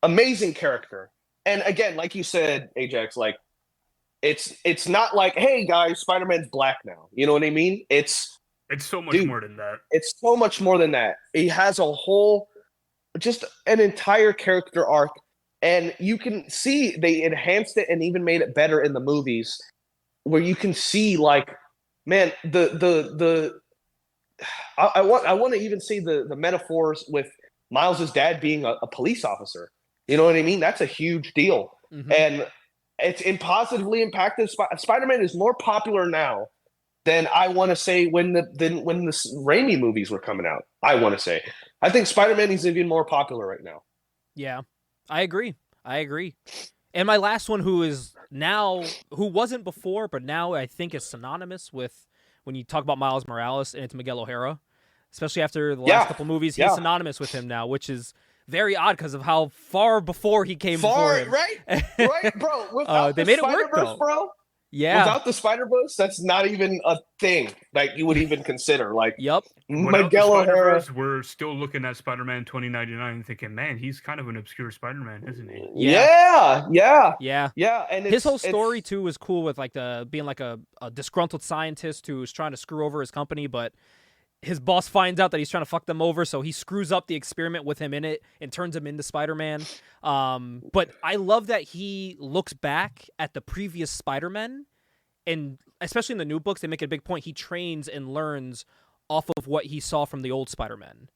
amazing character. And again, like you said, Ajax, like, it's not like, hey guys, Spider-Man's black now. You know what I mean? It's So much Dude. more than that. it's so much more than that. He has a whole, just an entire character arc, and you can see they enhanced it and even made it better in the movies, where you can see, like, man, I want to even see the metaphors with Miles's dad being a police officer. You know what I mean? That's a huge deal, Mhm. and it's positively impacted. Spider-Man is more popular now than I want to say when the Raimi movies were coming out. I want to say, I think Spider-Man is even more popular right now. Yeah. I agree. And my last one, who wasn't before, but now I think is synonymous with when you talk about Miles Morales, and it's Miguel O'Hara. especially after the Yeah. last couple movies. He's Yeah. synonymous with him now, which is very odd because of how far before he came before him. Right, bro. Without They the made it work, Spider-Verse, though. bro. Yeah. Without the Spider-Verse, that's not even a thing that you would even consider. Like, Yep. Without Miguel the O'Hara. Spider-Verse, we're still looking at Spider-Man 2099 thinking, man, he's kind of an obscure Spider-Man, isn't he? Yeah. And His whole story too was cool with like being like a disgruntled scientist who's trying to screw over his company, but his boss finds out that he's trying to fuck them over, so he screws up the experiment with him in it and turns him into Spider-Man. But I love that he looks back at the previous Spider-Men, and especially in the new books, they make a big point. He trains and learns off of what he saw from the old Spider-Man,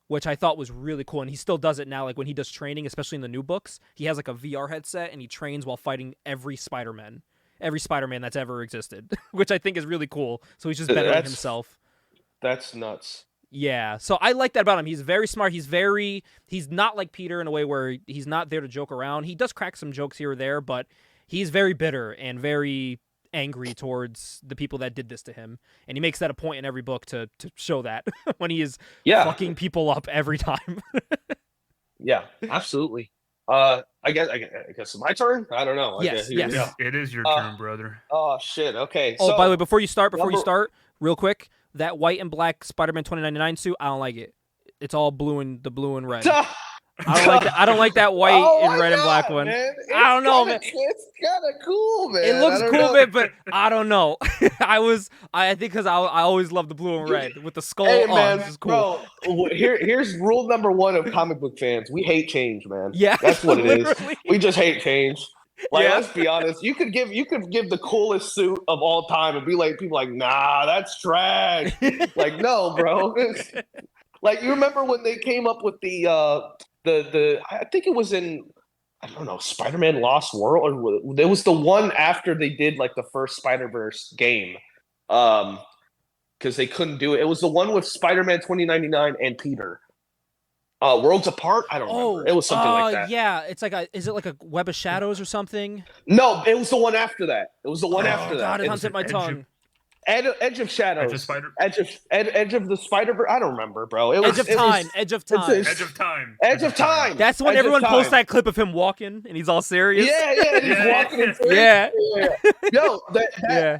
which I thought was really cool. And he still does it now. Like when he does training, especially in the new books, he has like a VR headset and he trains while fighting every Spider-Man that's ever existed, which I think is really cool. So he's just bettering himself. That's nuts. Yeah, so I like that about him. He's very smart. He's not like Peter in a way where he's not there to joke around. He does crack some jokes here or there, but he's very bitter and very angry towards the people that did this to him. And he makes that a point in every book to show that when he is fucking people up every time. Yeah, absolutely. I guess it's my turn. I don't know. Yes. It is your turn, brother. Oh shit. Okay. Oh, by the way, before you start, real quick, that white and black Spider-Man 2099 suit, I don't like it. It's all blue and red. I don't like that white and red and black one. Man. I don't know, man. It's kind of cool, man. It looks cool, man, but I don't know. I think because I always love the blue and red with the skull on. Man, This is cool. Bro, here's rule number 1 of comic book fans. We hate change, man. Yeah, that's what it is. literally. We just hate change. Like, let's be honest. You could give the coolest suit of all time and be like, people like, nah, that's trash. Like, no, bro. Like, you remember when they came up with the I think it was in, I don't know, Spider-Man Lost World, or it was the one after they did like the first Spider-Verse game, because they couldn't do it. It was the one with Spider-Man 2099 and Peter. Worlds Apart? I don't remember. It was something like that. Yeah, it's like is it like a Web of Shadows or something? No, it was the one after that. It was the one after that. God, it hunted my tongue. Edge of Shadows. Edge of the Spider-Verse. I don't remember, bro. Edge of Time. Edge of Time. That's when everyone posts that clip of him walking and he's all serious. Yeah, he's walking. Yeah. Yo,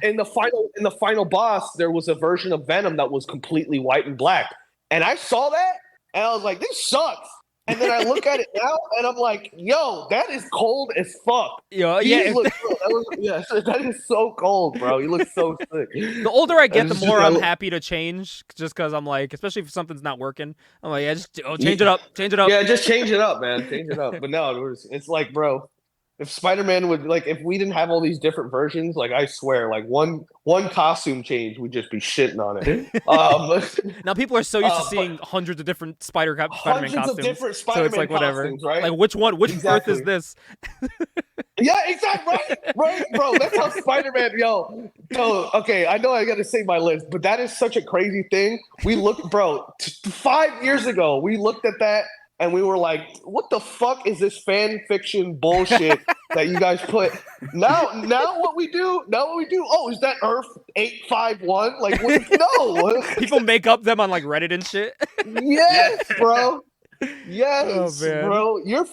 in the final boss, there was a version of Venom that was completely white and black, and I saw that and I was like, this sucks. And then I look at it now, and I'm like, "Yo, that is cold as fuck." Yeah. That is so cold, bro. He looks so sick. The older I get, the more I'm happy to change, just because I'm like, especially if something's not working, I'm like, yeah, just change it up. Yeah, just change it up, man. Change it up. But no, it's like, bro, if Spider-Man would, like, if we didn't have all these different versions, like, I swear, like, one costume change, we'd just be shitting on it. Now people are so used to seeing hundreds of different Spider-Man costumes. Of different Spider-Man so it's like whatever. Costumes, right? Like which Earth is this? Yeah, exactly. Right, bro. That's how Spider-Man. Yo, okay. I know I got to say my list, but that is such a crazy thing. We looked, bro. 5 years ago, we looked at that. And we were like, what the fuck is this fan fiction bullshit that you guys put? Now what we do? Oh, is that Earth 851? Like, no. People make up them on like Reddit and shit. Yes, bro. Yes, oh, man. Bro. You're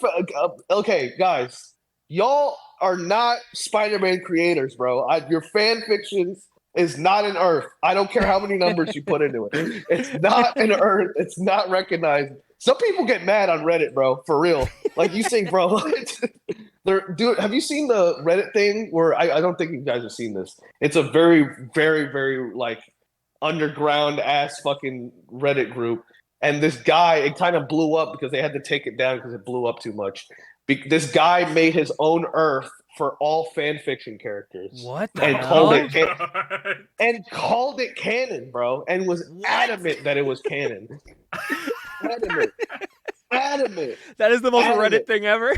okay, guys. Y'all are not Spider-Man creators, bro. Your fan fictions is not an Earth. I don't care how many numbers you put into it. It's not an Earth. It's not recognized. Some people get mad on Reddit, bro, for real. Like you think, bro. Have you seen the Reddit thing where I don't think you guys have seen this. It's a very, very, very like underground ass fucking Reddit group. And this guy, it kind of blew up because they had to take it down because it blew up too much. This guy made his own Earth for all fan fiction characters. What? Called it canon, bro, and was adamant that it was canon. Adamant. That is the most Reddit thing ever.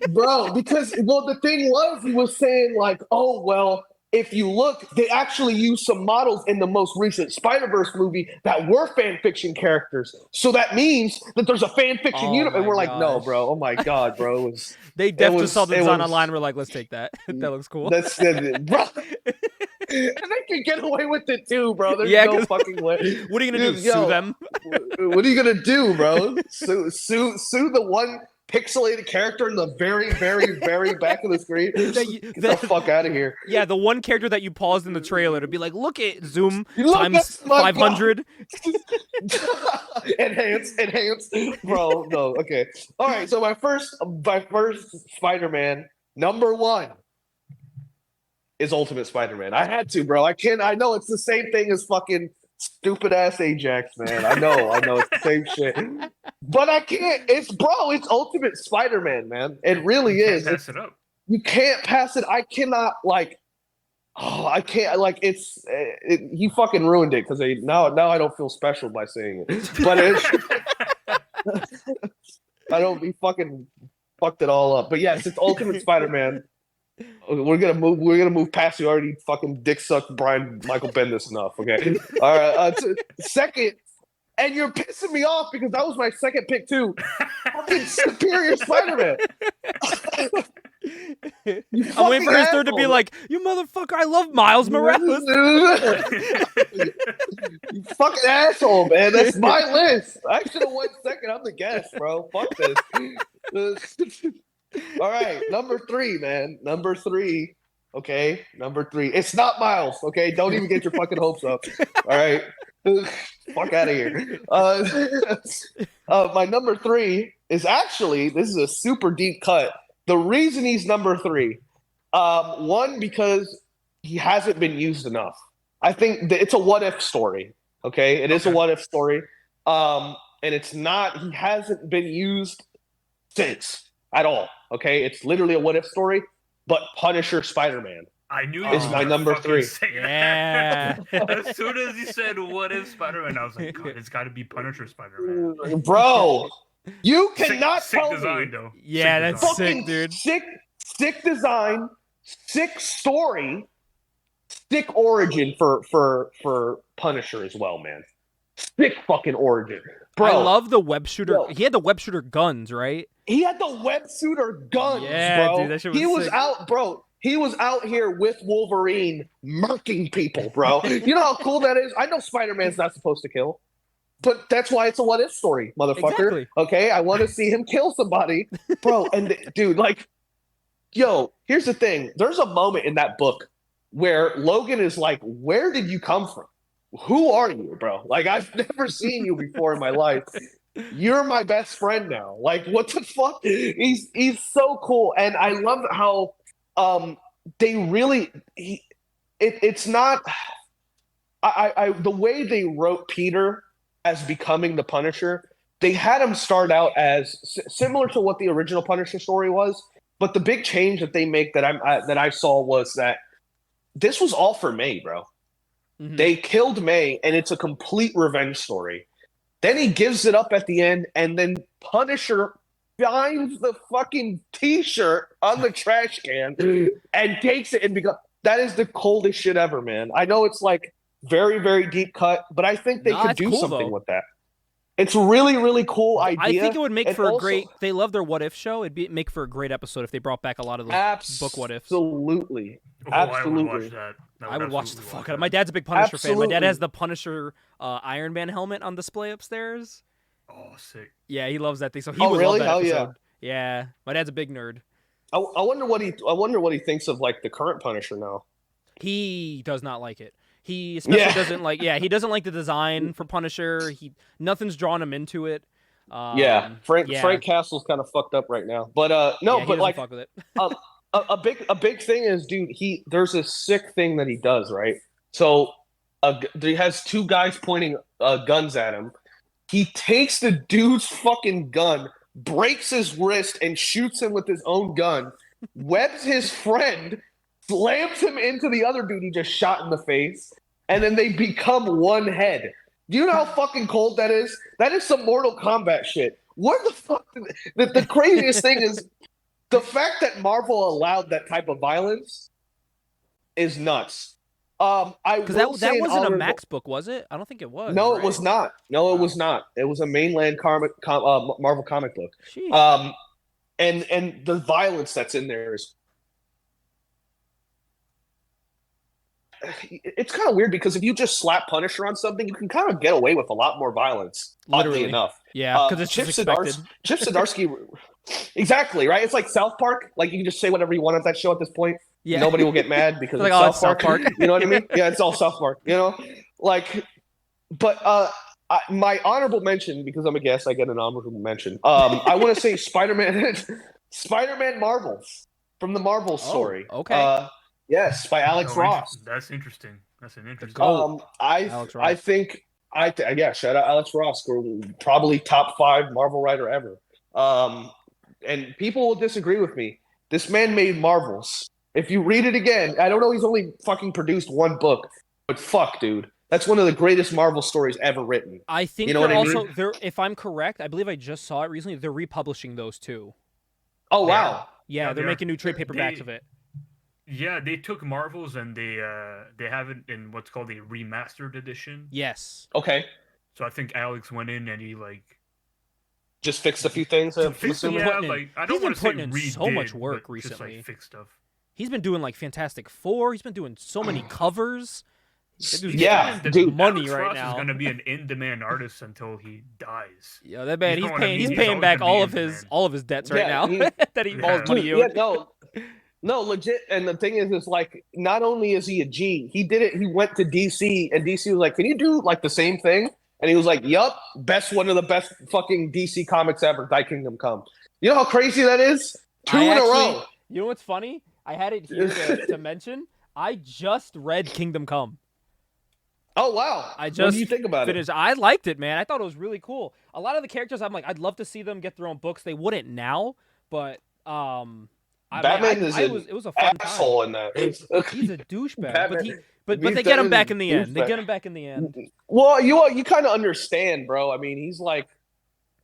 Bro, because the thing was, he was saying like, oh, well, if you look, they actually used some models in the most recent Spider-Verse movie that were fan fiction characters. So that means that there's a fan fiction universe. And we're like, no, bro. Oh my God, bro. They definitely saw the design online. We're like, let's take that. That looks cool. Bro. they can get away with it too, bro. There's Yeah, no 'cause- fucking way. What are you gonna do? Dude, Sue yo, them? What are you gonna do, bro? Sue the one pixelated character in the very, very, very back of the screen? Get the fuck out of here. Yeah, the one character that you paused in the trailer to be like, look at zoom Look, times that's my 500. enhance, bro. No, okay. All right. So my first Spider-Man #1 is Ultimate Spider-Man. I had to, bro. I can't. I know it's the same thing as fucking stupid ass Ajax, man. I know it's the same shit. But I can't. It's Ultimate Spider-Man, man. It really You is. can't pass it up. You can't pass it. I cannot like. Oh, I can't like. He fucking ruined it because now I don't feel special by saying it. But it's. I don't. He fucking fucked it all up. But yes, it's Ultimate Spider-Man. We're gonna move past you already fucking dick sucked Brian Michael Bendis enough. Okay. All right. Second, and you're pissing me off because that was my second pick too. Fucking Superior Spider-Man. I'm waiting for his third to be like, you motherfucker, I love Miles Morales. You fucking asshole, man. That's my list. I should have went second. I'm the guest, bro. Fuck this. All right, #3, man. #3. Okay, #3. It's not Miles. Okay, don't even get your fucking hopes up. All right, fuck out of here. My #3 is actually, this is a super deep cut. The reason he's #3, one, because he hasn't been used enough. I think it's a what if story. Okay, it is a what if story. And it's not. He hasn't been used since. At all, okay? It's literally a what if story, but Punisher Spider-Man. I knew is my #3. Yeah. As soon as he said what if Spider-Man, I was like, God, it's got to be Punisher Spider-Man. Bro, you cannot sick tell design, me. though. Yeah, Sick that's design. sick, dude. Sick design, sick story, sick origin for Punisher as well, man. Sick fucking origin. Bro, I love the web shooter. Yo. He had the web shooter guns, right? He had the web shooter guns, Yeah, bro. dude, that shit was he was sick. out, bro. He was out here with Wolverine murking people, bro. You know how cool that is? I know Spider-Man's not supposed to kill, but that's why it's a what if story, motherfucker. Exactly. Okay, I want to see him kill somebody, bro. And dude, like, yo, here's the thing. There's a moment in that book where Logan is like, "Where did you come from? Who are you, bro? Like, I've never seen you before in my life. You're my best friend now. Like, what the fuck?" He's so cool, and I love how they really it's not the way they wrote Peter as becoming the Punisher. They had him start out as similar to what the original Punisher story was, but the big change that they make that I saw was that this was all for May, bro. Mhm. They killed May, and it's a complete revenge story. Then he gives it up at the end, and then Punisher finds the fucking T-shirt on the trash can and takes it and becomes. That is the coldest shit ever, man. I know it's like very, very deep cut, but I think they could it's do cool, something though. with that. It's a really, really cool idea. I think it would make and for a also- great. They love their what if show. Make for a great episode if they brought back a lot of those book what ifs. Absolutely. Oh, I would Absolutely. watch that. I would watch the absolutely fuck out of it. My dad's a big Punisher fan. My Absolutely. dad has the Punisher Iron Man helmet on display upstairs. Oh, sick. Yeah, he loves that thing. So he Oh, would really? love that Hell episode. Yeah, my dad's a big nerd. I wonder what he thinks of like the current Punisher now. He does not like it. He especially Yeah. doesn't like. Yeah, he doesn't like the design for Punisher. Nothing's drawn him into it. Frank yeah. Frank Castle's kind of fucked up right now. But no, Yeah, he but doesn't like fuck with it. a big thing is, dude, there's a sick thing that he does, right? So he has two guys pointing guns at him. He takes the dude's fucking gun, breaks his wrist, and shoots him with his own gun, webs his friend, slams him into the other dude he just shot in the face, and then they become one head. Do you know how fucking cold that is? That is some Mortal Kombat shit. What the fuck? The craziest thing is the fact that Marvel allowed that type of violence is nuts. Because that wasn't a Max book, was it? I don't think it was. No, right? it was not. No, it was not. It was a mainland Marvel comic book. Jeez. And the violence that's in there is it's kind of weird because if you just slap Punisher on something, you can kind of get away with a lot more violence. Literally. Oddly enough, Yeah, because it's Chip just expected. Chip Zdarsky, exactly right. It's like South Park. Like you can just say whatever you want at that show at this point. Yeah. Nobody will get mad because Like, it's oh, South it's Park. South Park. You know what I mean? Yeah, it's all South Park. You know, like, but my honorable mention, because I'm a guest, I get an honorable mention. I want to say Spider-Man Marvels from the Marvel story. Okay. Yes, by Alex Ross. That's interesting. That's an interesting. I think shout out Alex Ross, probably top 5 Marvel writer ever. And people will disagree with me. This man made Marvels. If you read it again, I don't know, he's only fucking produced 1 book, but fuck, dude. That's one of the greatest Marvel stories ever written. I think they're if I'm correct, I believe I just saw it recently, they're republishing those too. Oh, wow. Yeah, they're making new trade paperbacks of it. Yeah, they took Marvels and they have it in what's called a remastered edition. Yes. Okay. So I think Alex went in and he just fixed a few things. I don't want to say redid, so much work recently. Just fix stuff. He's been doing Fantastic Four. He's been doing so many covers. Yeah, dude. Money Alex right Ross now. is going to be an in-demand artist until he dies. Yeah, that man. He's paying back all of his debts right now that he owes money. No, legit. And the thing is like, not only is he a G, he did it. He went to DC, and DC was like, "Can you do the same thing?" And he was like, "Yup, one of the best fucking DC comics ever. Thy Kingdom Come." You know how crazy that is? 2 in a row. You know what's funny? I had it here to mention. I just read Kingdom Come. Oh, wow. What do you think about it? I liked it, man. I thought it was really cool. A lot of the characters, I'm like, I'd love to see them get their own books. They wouldn't now, but it was a fun asshole time. In that. He's a douchebag, but they get him back in the end. They get him back in the end. Well, you kind of understand, bro. I mean, he's like.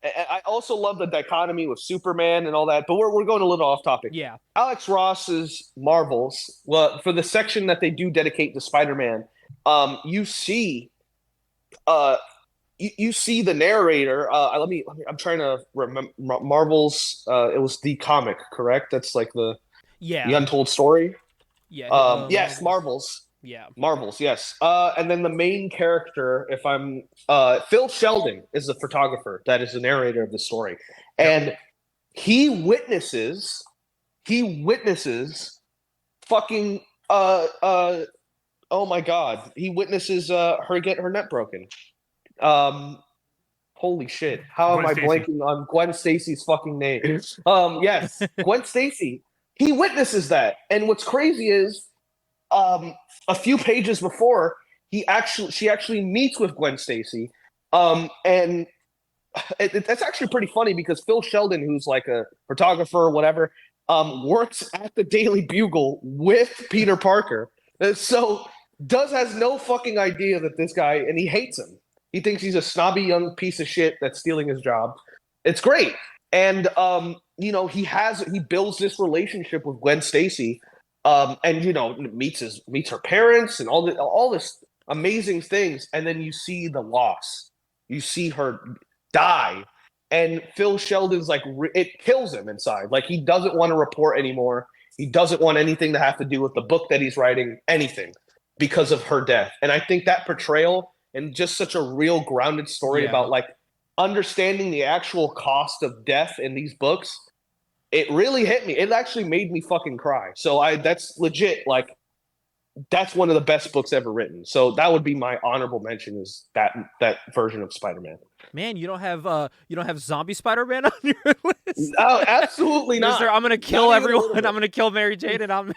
I also love the dichotomy with Superman and all that, but we're going a little off topic. Yeah. Alex Ross's Marvels, well, for the section that they do dedicate to Spider-Man, you see the narrator. I'm trying to remember Marvel's. It was the comic, correct? That's like the untold story. Yeah. Yes, Marvels. Yeah. Marvels, yes. And then the main character, Phil Sheldon is the photographer that is the narrator of the story. And he witnesses fucking oh my god. He witnesses her get her neck broken. Holy shit. How am I blanking on Gwen Stacy's fucking name? Yes, Gwen Stacy. He witnesses that. And what's crazy is a few pages before, she actually meets with Gwen Stacy, and that's actually pretty funny because Phil Sheldon, who's like a photographer or whatever, works at the Daily Bugle with Peter Parker, so has no fucking idea that this guy, and he hates him. He thinks he's a snobby young piece of shit that's stealing his job. It's great, and he builds this relationship with Gwen Stacy. And meets her parents and all this amazing things, and then you see the loss. You see her die, and Phil Sheldon's like, it kills him inside. Like, he doesn't want to report anymore. He doesn't want anything to have to do with the book that he's writing, anything, because of her death. And I think that portrayal and just such a real grounded story about like understanding the actual cost of death in these books. It really hit me. It actually made me fucking cry. So that's legit. Like, that's one of the best books ever written. So that would be my honorable mention, is that version of Spider-Man. Man, you don't have zombie Spider-Man on your list? Oh, absolutely not. I'm gonna kill everyone. I'm gonna kill Mary Jane, and I'm.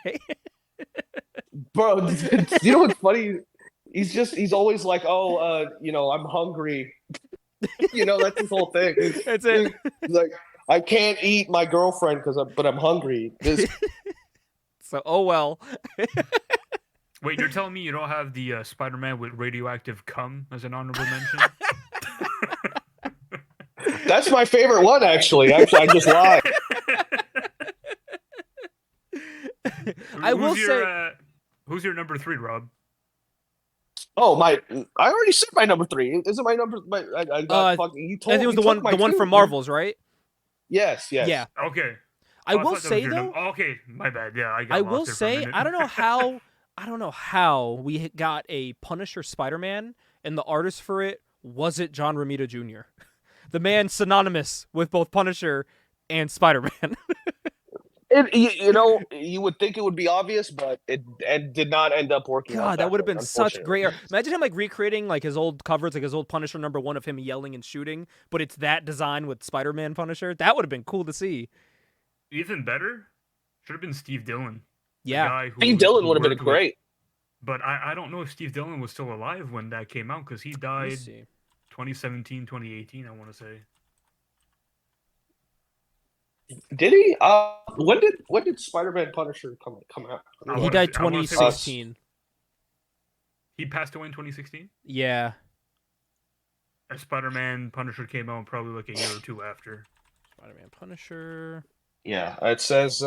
Bro, you know what's funny? He's always like, I'm hungry. That's his whole thing. That's it. He's like, I can't eat my girlfriend but I'm hungry. So, oh well. Wait, you're telling me you don't have the Spider-Man with radioactive cum as an honorable mention? That's my favorite one, actually. I just lied. Who's your number 3, Rob? Oh, I already said my number 3. Isn't my number? I got fucking. You told. I think it was the one from Marvels, right? Yes. Yeah. Okay. I will say though. Okay, my bad. Yeah, I will say I don't know how I don't know how we got a Punisher Spider-Man, and the artist for it wasn't John Romita Jr., the man synonymous with both Punisher and Spider-Man. You would think it would be obvious, but it did not end up working out God, that would have way, been such unfortunately. great art. Imagine him like recreating like his old covers, like his old Punisher #1 of him yelling and shooting, but it's that design with Spider-Man Punisher. That would have been cool to see. Even better, should have been Steve Dillon. Yeah. The guy who, Steve Dillon who would have been worked with- great. But I don't know if Steve Dillon was still alive when that came out, because he Let me died see. 2017, 2018, I want to say. Did he? When did Spider-Man Punisher come out? I He wanna died say- I wanna say- 2016. He passed away in 2016? Yeah. And Spider-Man Punisher came out probably like a year or two after. Spider-Man Punisher. Yeah, it says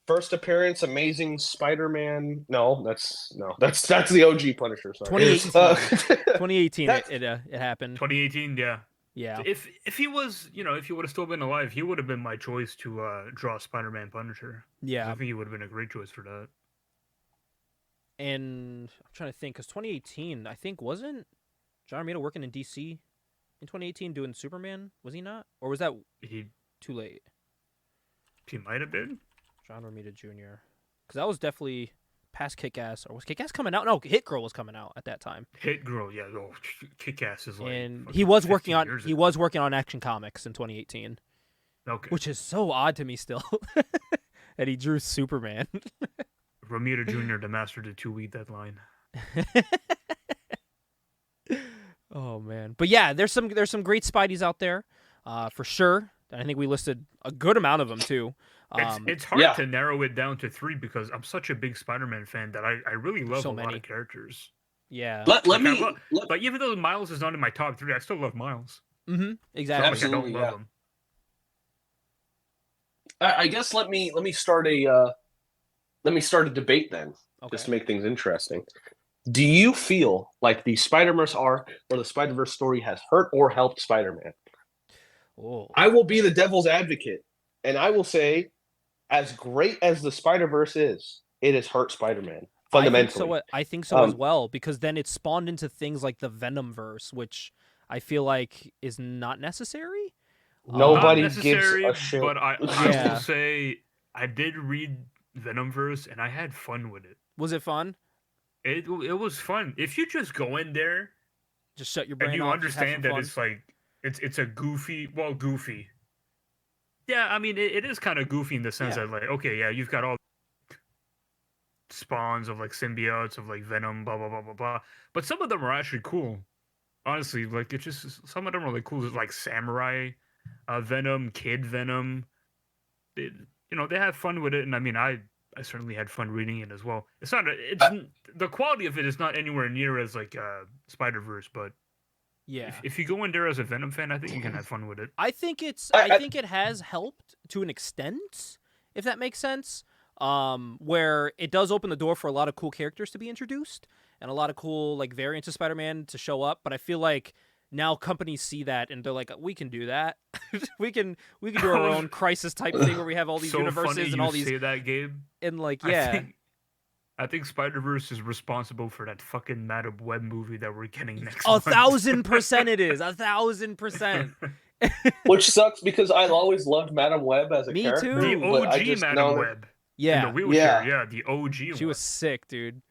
first appearance, Amazing Spider-Man. No, that's the OG Punisher. Sorry. 2018. 2018 it happened. 2018, yeah. Yeah. If he was, if he would have still been alive, he would have been my choice to draw Spider-Man Punisher. I Yeah. think he would have been a great choice for that. And I'm trying to think, because 2018, I think, wasn't John Romita working in DC in 2018 doing Superman? Was he not? Or was that He too late? might have been. John Romita Jr. Because that was definitely past Kick-Ass. Or was Kick-Ass coming out? No, Hit Girl was coming out at that time. Hit Girl, yeah. Oh, Kick-Ass is like. And fucking he was 15 working on years he ago. was working on Action Comics in 2018, Okay. which is so odd to me still. that he drew Superman. Romita Jr., the master of the 2-week deadline. Oh man, but yeah, there's some great Spideys out there, for sure. And I think we listed a good amount of them too. It's hard yeah. to narrow it down to 3 because I'm such a big Spider-Man fan that I really love so a lot many. of characters. Yeah. Let Like, me. Like even though Miles is not in my top 3, I still love Miles. Mm-hmm. It's Exactly. not Absolutely, like I don't yeah. love him. I guess let me start a debate then, just to make things interesting. Do you feel like the Spider-Verse arc or the Spider-Verse story has hurt or helped Spider-Man? Oh. I will be the devil's advocate, and I will say, as great as the Spider-Verse is, it has hurt Spider-Man fundamentally. I think so as well, because then it spawned into things like the Venomverse, which I feel like is not necessary. Nobody Not gives necessary, a shit. but I Yeah. will say I did read Venomverse and I had fun with it. Was it fun? It was fun. If you just go in there Just shut your brain and you off. just have understand some that fun. it's like it's a goofy. Yeah, I mean it is kind of goofy in the sense Yeah. that like, okay, yeah, you've got all spawns of like symbiotes of like Venom, blah blah blah blah blah. But some of them are actually cool. Honestly, like it's just some of them are like cool. Like Samurai Venom, Kid Venom. They have fun with it, and I mean I certainly had fun reading it as well. It's not the quality of it is not anywhere near as like Spider-Verse, but Yeah. if you go in there as a Venom fan, I think you can have fun with it. I think I think it has helped to an extent, if that makes sense. Where it does open the door for a lot of cool characters to be introduced and a lot of cool like variants of Spider-Man to show up. But I feel like now companies see that and they're like, we can do that. we can do our own crisis type thing where we have all these So universes funny and you all these say that, Gabe. and like I yeah. think Spider-Verse is responsible for that fucking Madam Web movie that we're getting next A month. 1,000% it is. 1,000%. Which sucks because I always loved Madam Web as a Me character. too. The but I OG just Madam know- Web. Yeah. In the wheelchair, Yeah. the OG She one. was sick, dude.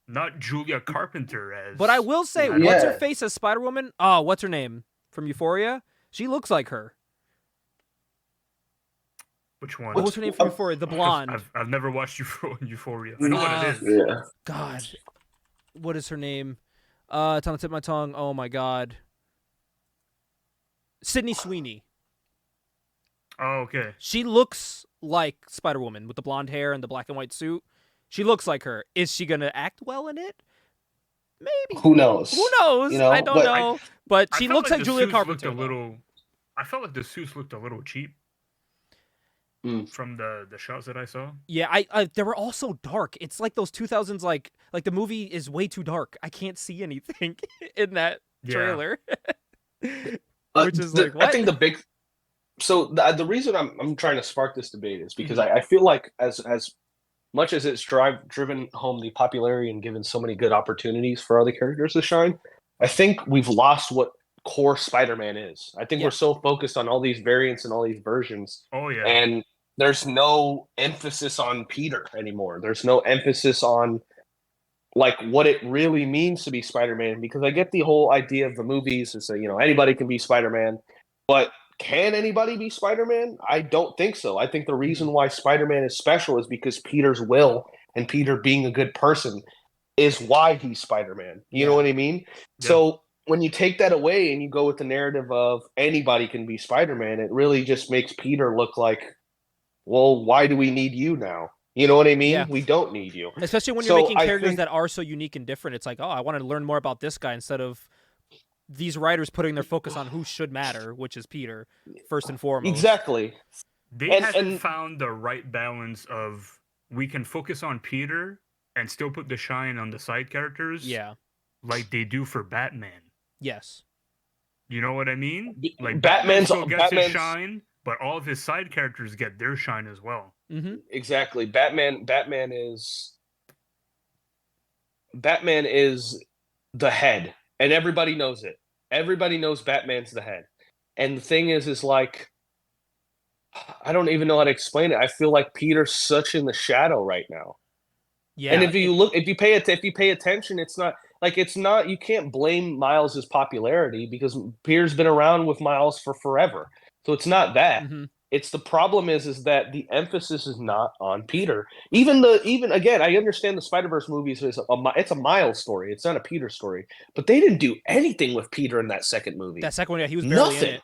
Not Julia Carpenter as. But I will say, Madam what's her Yeah. face as Spider-Woman? Oh, what's her name? From Euphoria? She looks like her. Which one? What's her name from Euphoria? The blonde. I've never watched Euphoria. I know what it is. Yeah. God. What is her name? It's on the tip of my tongue. Oh my god. Sydney Sweeney. Oh, okay. She looks like Spider-Woman with the blonde hair and the black and white suit. She looks like her. Is she gonna act well in it? Maybe. Who knows? Who knows? You know, I don't but know. But I she felt looks like the Julia suits Carpenter. looked a little. I felt like the suits looked a little cheap from the shots that I saw. Yeah, I they were all so dark. It's like those 2000s like the movie is way too dark. I can't see anything in that Yeah. trailer. Which is like, I what? think the reason I'm trying to spark this debate is because I feel like as much as it's driven home the popularity and given so many good opportunities for other characters to shine, I think we've lost what core Spider-Man is. I think Yeah. we're so focused on all these variants and all these versions, Oh yeah. and there's no emphasis on Peter anymore. There's no emphasis on like what it really means to be Spider-Man, because I get the whole idea of the movies is that, anybody can be Spider-Man, but can anybody be Spider-Man? I don't think so. I think the reason why Spider-Man is special is because Peter's will and Peter being a good person is why he's Spider-Man. You know what I mean? Yeah. So when you take that away and you go with the narrative of anybody can be Spider-Man, it really just makes Peter look like, well, why do we need you now? You know what I mean? Yeah. We don't need you. Especially when you're making characters that are so unique and different. It's like, oh, I want to learn more about this guy instead of these writers putting their focus on who should matter, which is Peter, first and foremost. Exactly. They haven't found the right balance of we can focus on Peter and still put the shine on the side characters. Yeah. Like they do for Batman. Yes. You know what I mean? Like Batman still gets his shine, but all of his side characters get their shine as well. Mm-hmm. Exactly. Batman is the head, and everybody knows it. Everybody knows Batman's the head. And the thing is like, I don't even know how to explain it. I feel like Peter's such in the shadow right now. Yeah. And if you pay attention, it's not, you can't blame Miles's popularity because Peter's been around with Miles for forever. So it's not that. Mm-hmm. It's the problem is that the emphasis is not on Peter. Even again, I understand the Spider-Verse movies it's a Miles story. It's not a Peter story. But they didn't do anything with Peter in that second movie. That second one, yeah, he was barely in it.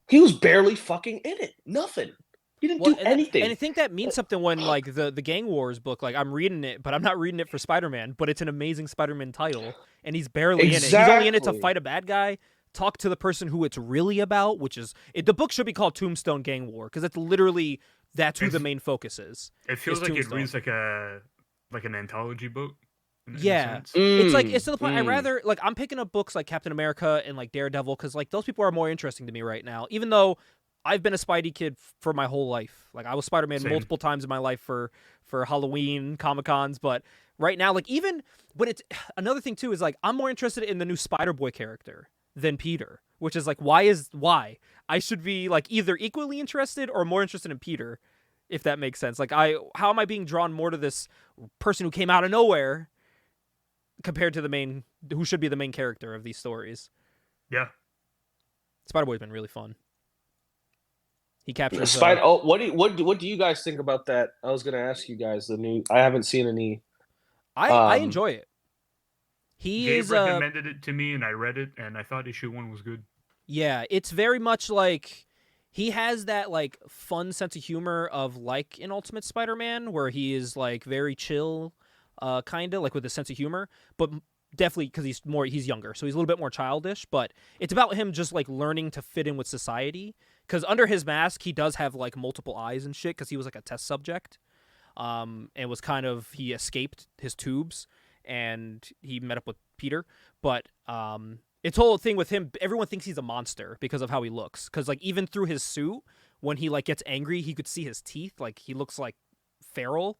He was barely fucking in it. Nothing. He didn't do anything. And I think that means something when, like, the Gang Wars book, like, I'm reading it, but I'm not reading it for Spider-Man, but it's an amazing Spider-Man title, and he's barely in it. He's only in it to fight a bad guy, talk to the person who it's really about, which is... the book should be called Tombstone Gang War, because it's literally... That's who the main focus is. It feels like Tombstone. It reads like an anthology book. Yeah. It's to the point I rather... Like, I'm picking up books like Captain America and, like, Daredevil, because, like, those people are more interesting to me right now, even though... I've been a Spidey kid for my whole life. Like, I was Spider-Man multiple times in my life for Halloween, Comic-Cons, but right now, like, even when it's another thing too is like I'm more interested in the new Spider-Boy character than Peter, which is like why I should be like either equally interested or more interested in Peter, if that makes sense. Like how am I being drawn more to this person who came out of nowhere compared to who should be the main character of these stories? Yeah. Spider-Boy's been really fun. He captures. What do you guys think about that? I was going to ask you guys I haven't seen any. I enjoy it. Gabe recommended it to me, and I read it, and I thought issue 1 was good. Yeah, it's very much like he has that like fun sense of humor of like in Ultimate Spider-Man, where he is like very chill, kind of like with a sense of humor, but definitely because he's younger, so he's a little bit more childish. But it's about him just like learning to fit in with society. Because under his mask, he does have, like, multiple eyes and shit, because he was, like, a test subject. And was he escaped his tubes, and he met up with Peter. But its whole thing with him, everyone thinks he's a monster because of how he looks. Because, like, even through his suit, when he, like, gets angry, he could see his teeth. Like, he looks, like, feral.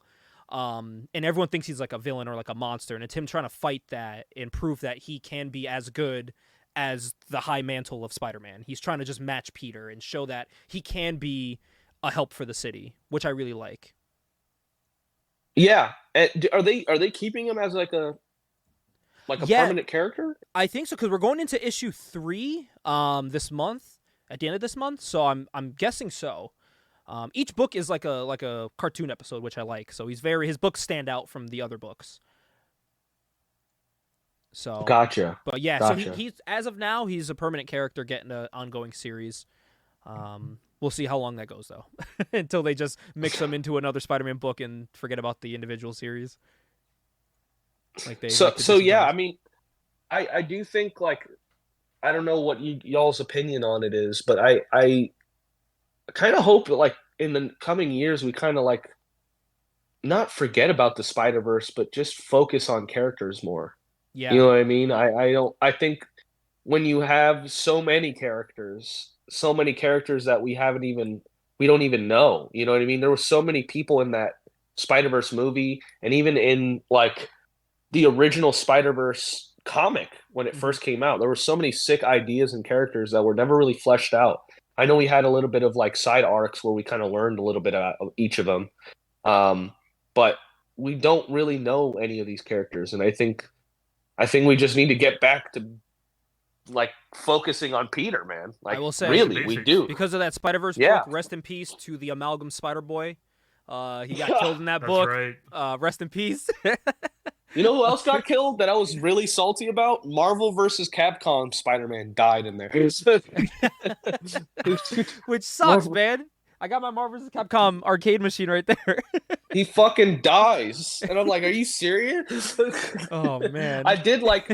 And everyone thinks he's, like, a villain or, like, a monster. And it's him trying to fight that and prove that he can be as good as the high mantle of Spider-Man. He's trying to just match Peter and show that he can be a help for the city, which I really like. Yeah. Are they keeping him as like a permanent character? I think so, because we're going into issue 3 this month, at the end of this month, so I'm guessing so. Each book is like a cartoon episode, which I like. So his books stand out from the other books. So gotcha. But yeah, gotcha. So he's as of now he's a permanent character getting an ongoing series. We'll see how long that goes though, until they just mix them into another Spider-Man book and forget about the individual series. Yeah, I mean, I do think like I don't know what y'all's opinion on it is, but I kind of hope that like in the coming years we kind of like not forget about the Spider-Verse, but just focus on characters more. Yeah. You know what I mean? I think when you have so many characters that we don't even know, you know what I mean? There were so many people in that Spider-Verse movie, and even in like the original Spider-Verse comic when it first came out, there were so many sick ideas and characters that were never really fleshed out. I know we had a little bit of like side arcs where we kind of learned a little bit of each of them, but we don't really know any of these characters, and I think we just need to get back to like focusing on Peter, man. Like, I will say, really, we do. because of that Spider-Verse book. Rest in peace to the Amalgam Spider-Boy. He got killed in that That's book. right. Rest in peace. You know who else got killed that I was really salty about? Marvel versus Capcom Spider-Man died in there. Which sucks, man. I got my Marvel vs. Capcom arcade machine right there. He fucking dies, and I'm like, are you serious? Oh man. I did like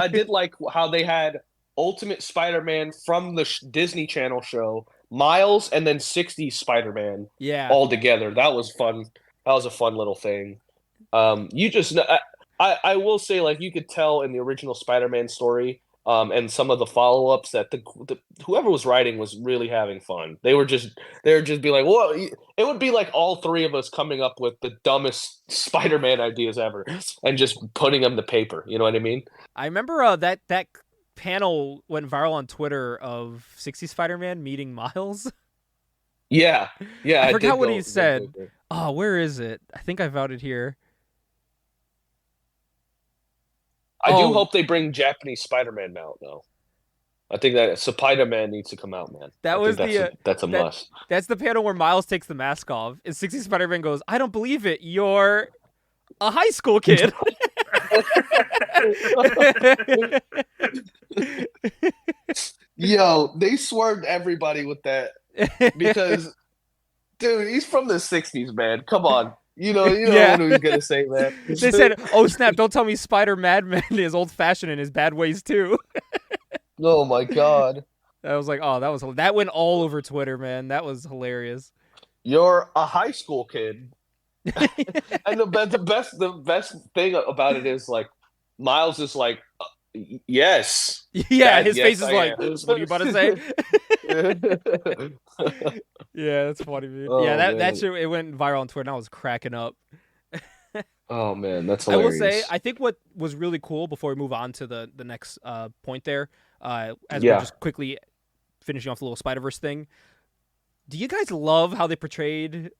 how they had Ultimate Spider-Man from the Disney Channel show, Miles, and then 60s Spider-Man. Yeah. All together. That was fun. That was a fun little thing. You just I will say, like, you could tell in the original Spider-Man story, and some of the follow-ups that the whoever was writing was really having fun. They would just be like, "Whoa!" It would be like all three of us coming up with the dumbest Spider-Man ideas ever, and just putting them to paper. You know what I mean? I remember that panel went viral on Twitter of 60 Spider-Man meeting Miles. Yeah. I forgot what he said. Oh, where is it? I think I found it here. I do hope they bring Japanese Spider-Man out, though. I think that Spider-Man needs to come out, man. That's a must. That's the panel where Miles takes the mask off, and 60 Spider-Man goes, "I don't believe it. You're a high school kid." Yo, they swerved everybody with that because, dude, he's from the 60s, man. Come on. You know what he was gonna say, man. They said, "Oh snap! Don't tell me Spider Madman is old-fashioned in his bad ways too." Oh my god! I was like, "Oh, that went all over Twitter, man. That was hilarious." You're a high school kid, and the best thing about it is like Miles is like, yes, yeah. Dad, His yes, face is I like, am. "What are you about to say?" Yeah, that's funny, dude. Oh, that man. shit, it went viral on Twitter, and I was cracking up. Oh man, that's hilarious. I will say, I think what was really cool before we move on to the next point there, as we're just quickly finishing off the little Spider-Verse thing. Do you guys love how they portrayed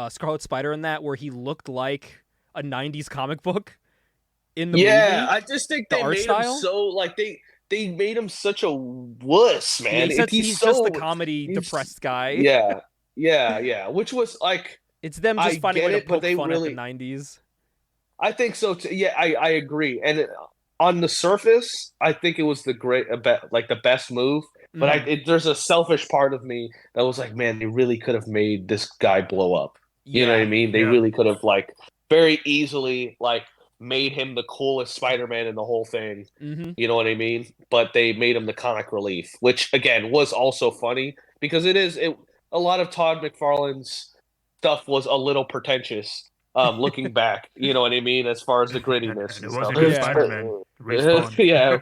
Scarlet Spider in that, where he looked like a 90s comic book in the movie? I just think they made style? him so like they made him such a wuss, man. He's just the comedy depressed guy. Yeah. Which was like, it's them just finding a way to poke fun really, at the 90s. I think so too. Yeah, I agree. And on the surface, I think it was the best move. But there's a selfish part of me that was like, man, they really could have made this guy blow up. You know what I mean? They really could have like very easily like made him the coolest Spider-Man in the whole thing. You know what I mean? But they made him the comic relief, which again was also funny because a lot of Todd McFarlane's stuff was a little pretentious. Looking back, you know what I mean, as far as the grittiness. And it wasn't just Spider-Man. Yeah.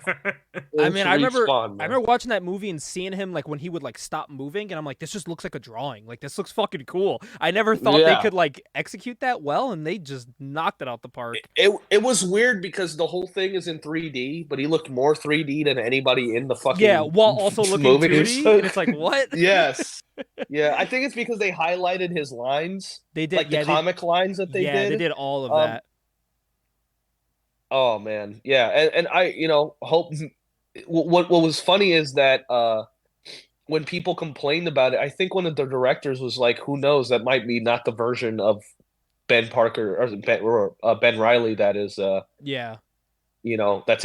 I mean, I remember watching that movie and seeing him like when he would like stop moving, and I'm like, this just looks like a drawing. Like this looks fucking cool. I never thought they could like execute that well, and they just knocked it out the park. It was weird because the whole thing is in 3D, but he looked more 3D than anybody in the fucking while also looking 2D, and it's like what? Yes. Yeah, I think it's because they highlighted his lines. They did, like the comic lines that they did. Yeah, they did all of that. Oh man, yeah, and I, hope. What was funny is that when people complained about it, I think one of the directors was like, "Who knows? That might be not the version of Ben Parker or Ben Riley that is, that's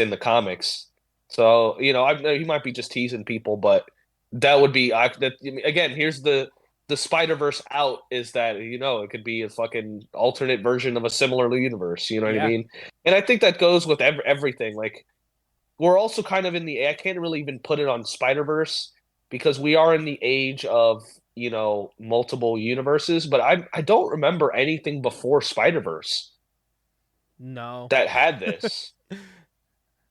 in the comics." So he might be just teasing people, but that would be again. Here's the Spider-Verse out is that it could be a fucking alternate version of a similar universe. You know what I mean? And I think that goes with everything. Like we're also kind of I can't really even put it on Spider-Verse because we are in the age of multiple universes. But I don't remember anything before Spider-Verse. No, that had this. I'm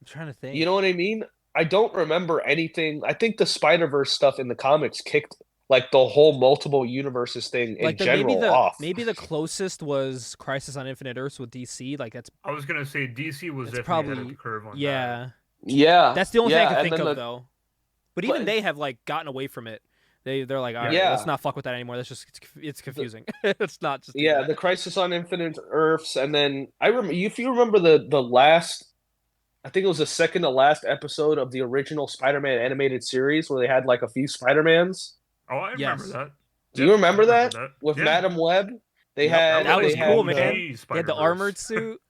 trying to think. You know what I mean? I don't remember anything. I think the Spider-Verse stuff in the comics kicked like the whole multiple universes thing in Like general off. maybe the closest was Crisis on Infinite Earths with DC. Like I was gonna say DC was that's definitely ahead of probably the curve on that. yeah. Yeah, That's the only thing I can and think then of though. But even they have like gotten away from it. They're like, all right, Yeah. let's not fuck with that anymore. That's just it's confusing. It's not just the Crisis on Infinite Earths, and then I remember if you remember the last, I think it was the second to last episode of the original Spider-Man animated series where they had like a few Spider-Mans. Oh, I remember Yes. that. Do you remember I that? remember with Yeah. Madam Web? They Yep, had that was they cool, had, man. OG He had the Spider-Verse. armored suit.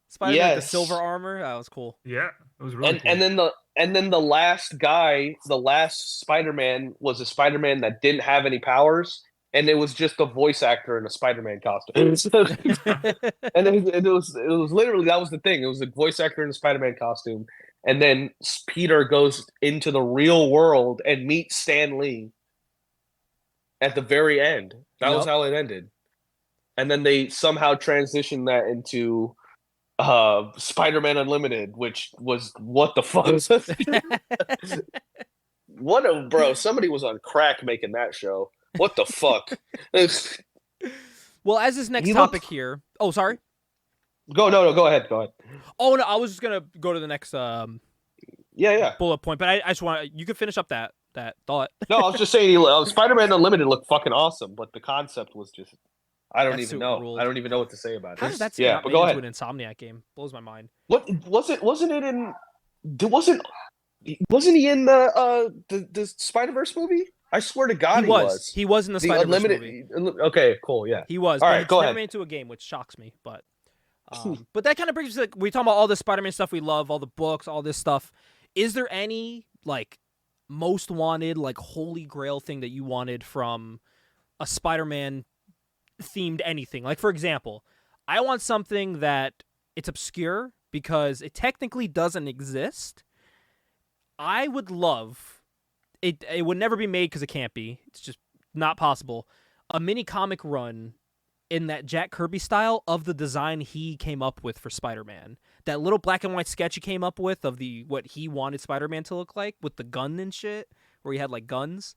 Spider-Man with the Yes. silver armor. That was cool. Yeah, it was really cool. And then the last guy, the last Spider-Man was a Spider-Man that didn't have any powers, and it was just a voice actor in a Spider-Man costume. And it was literally, that was the thing. It was a voice actor in a Spider-Man costume, and then Peter goes into the real world and meets Stan Lee at the very end. That was Yup. how it ended. And then they somehow transitioned that into Spider-Man Unlimited, which was what the fuck? What a bro! Somebody was on crack making that show. What the fuck? Well, as this next He topic looked- here. Oh, sorry. Go ahead. Oh no, I was just gonna go to the next Yeah. bullet point, but I just want you could finish up that thought. No, I was just saying, Spider-Man Unlimited looked fucking awesome, but the concept was just, I don't That even suit know. ruled. I don't even know what to say about it. How did that Yeah, not but made go into ahead. an Insomniac game? Blows my mind. What wasn't it in? Wasn't he in the Spider-Verse movie? I swear to God, He was. He was in the Spider-Verse movie. Okay, cool, yeah. He was. All But right, it's go never ahead. made into a game, which shocks me. But that kind of brings us, like, we talk about all the Spider-Man stuff we love, all the books, all this stuff. Is there any like most wanted, like holy grail thing that you wanted from a Spider-Man themed anything? Like, for example, I want something that it's obscure because it technically doesn't exist. I would love it. It would never be made because it can't be. It's just not possible. A mini comic run in that Jack Kirby style of the design he came up with for Spider-Man. That little black and white sketch he came up with of what he wanted Spider-Man to look like with the gun and shit, where he had like guns.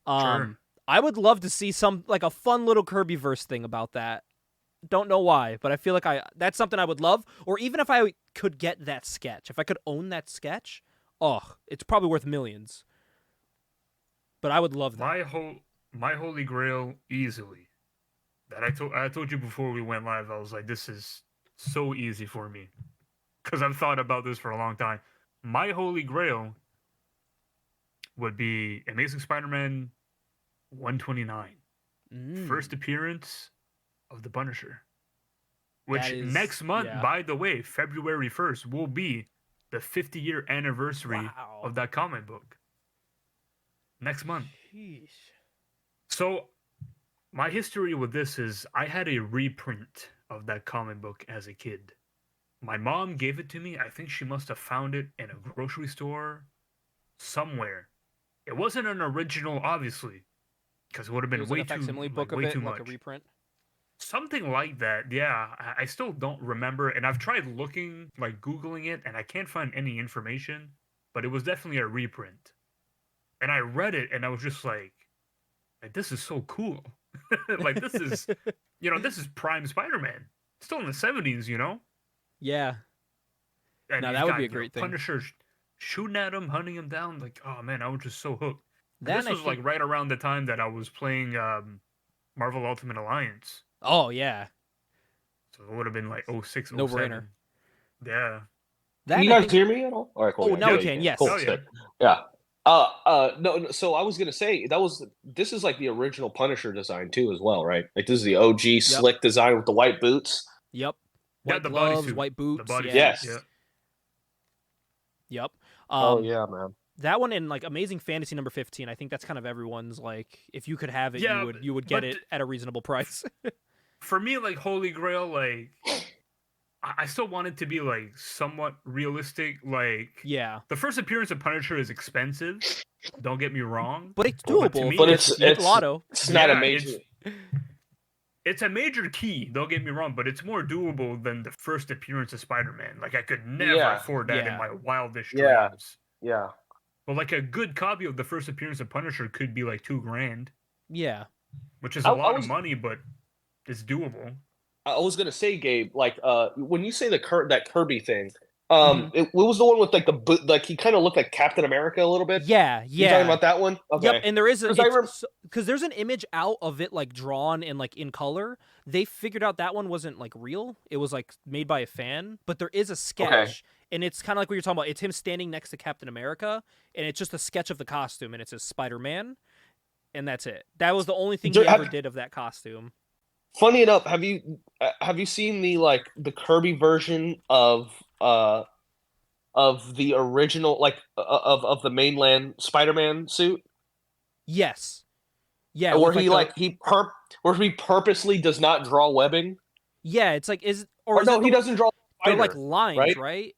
Sure. I would love to see some like a fun little Kirby-verse thing about that. Don't know why, but I feel like that's something I would love. Or even if I could get that sketch, if I could own that sketch, it's probably worth millions. But I would love that. My holy grail easily. That I told you before we went live. I was like, this is so easy for me because I've thought about this for a long time. My holy grail would be Amazing Spider-Man 129, first appearance of the Punisher, which next month, by the way, February 1st, will be the 50-year anniversary of that comic book. Next month. Sheesh. So, my history with this is I had a reprint of that comic book as a kid. My mom gave it to me. I think she must have found it in a grocery store somewhere. It wasn't an original, obviously, because it would have been way too much. Like a reprint. Something like that, yeah. I still don't remember, and I've tried looking, like Googling it, and I can't find any information, but it was definitely a reprint. And I read it, and I was just like this is so cool. Like, this is, this is prime Spider-Man. Still in the 70s, Yeah. And now that would be a great thing. Punisher shooting at him, hunting him down. Like, oh man, I was just so hooked. This was like right around the time that I was playing Marvel Ultimate Alliance. Oh yeah. So it would have been like 06, no 07. brainer. Yeah. Can you guys hear me at all? All right, cool. Oh, now we can. Yes. Cool. Oh, yeah. Yeah. No. So I was gonna say this is like the original Punisher design too, as well, right? Like this is the OG slick design with the white boots. Yep. Yeah, White the gloves, bodysuit. white boots. The bodysuit. Yes. Yeah. Yep. Oh yeah, man. That one in like Amazing Fantasy number 15. I think that's kind of everyone's like, if you could have it, you would get it at a reasonable price. For me, like Holy Grail, like I still want it to be like somewhat realistic. Like, yeah, the first appearance of Punisher is expensive. Don't get me wrong, but it's doable. But it's Lotto. It's not a major. It's a major key. Don't get me wrong, but it's more doable than the first appearance of Spider-Man. Like, I could never afford that in my wildest dreams. Yeah. Well, like a good copy of the first appearance of Punisher could be like $2,000, Yeah. which is I a lot of was money, but it's doable. I was gonna say, Gabe, like when you say that Kirby thing, Mhm. what was the one with like like he kind of looked like Captain America a little bit? Yeah, You talking yeah. about that one? Yep, Okay. and there is a Because I remember. because there's an image out of it like drawn and like in color. They figured out that one wasn't like real. It was like made by a fan, but there is a Okay. sketch and it's kind of like what you're talking about. It's him standing next to Captain America and it's just a sketch of the costume and it says Spider-Man and that's it. That was the only thing he ever did of that costume. Funny enough, have you seen the Kirby version of the original of the mainland Spider-Man suit? Yes. Yeah, Where with, he like, where he purposely does not draw webbing? yeah, it's like is Or is no, it he doesn't draw they're spider, like lines, right?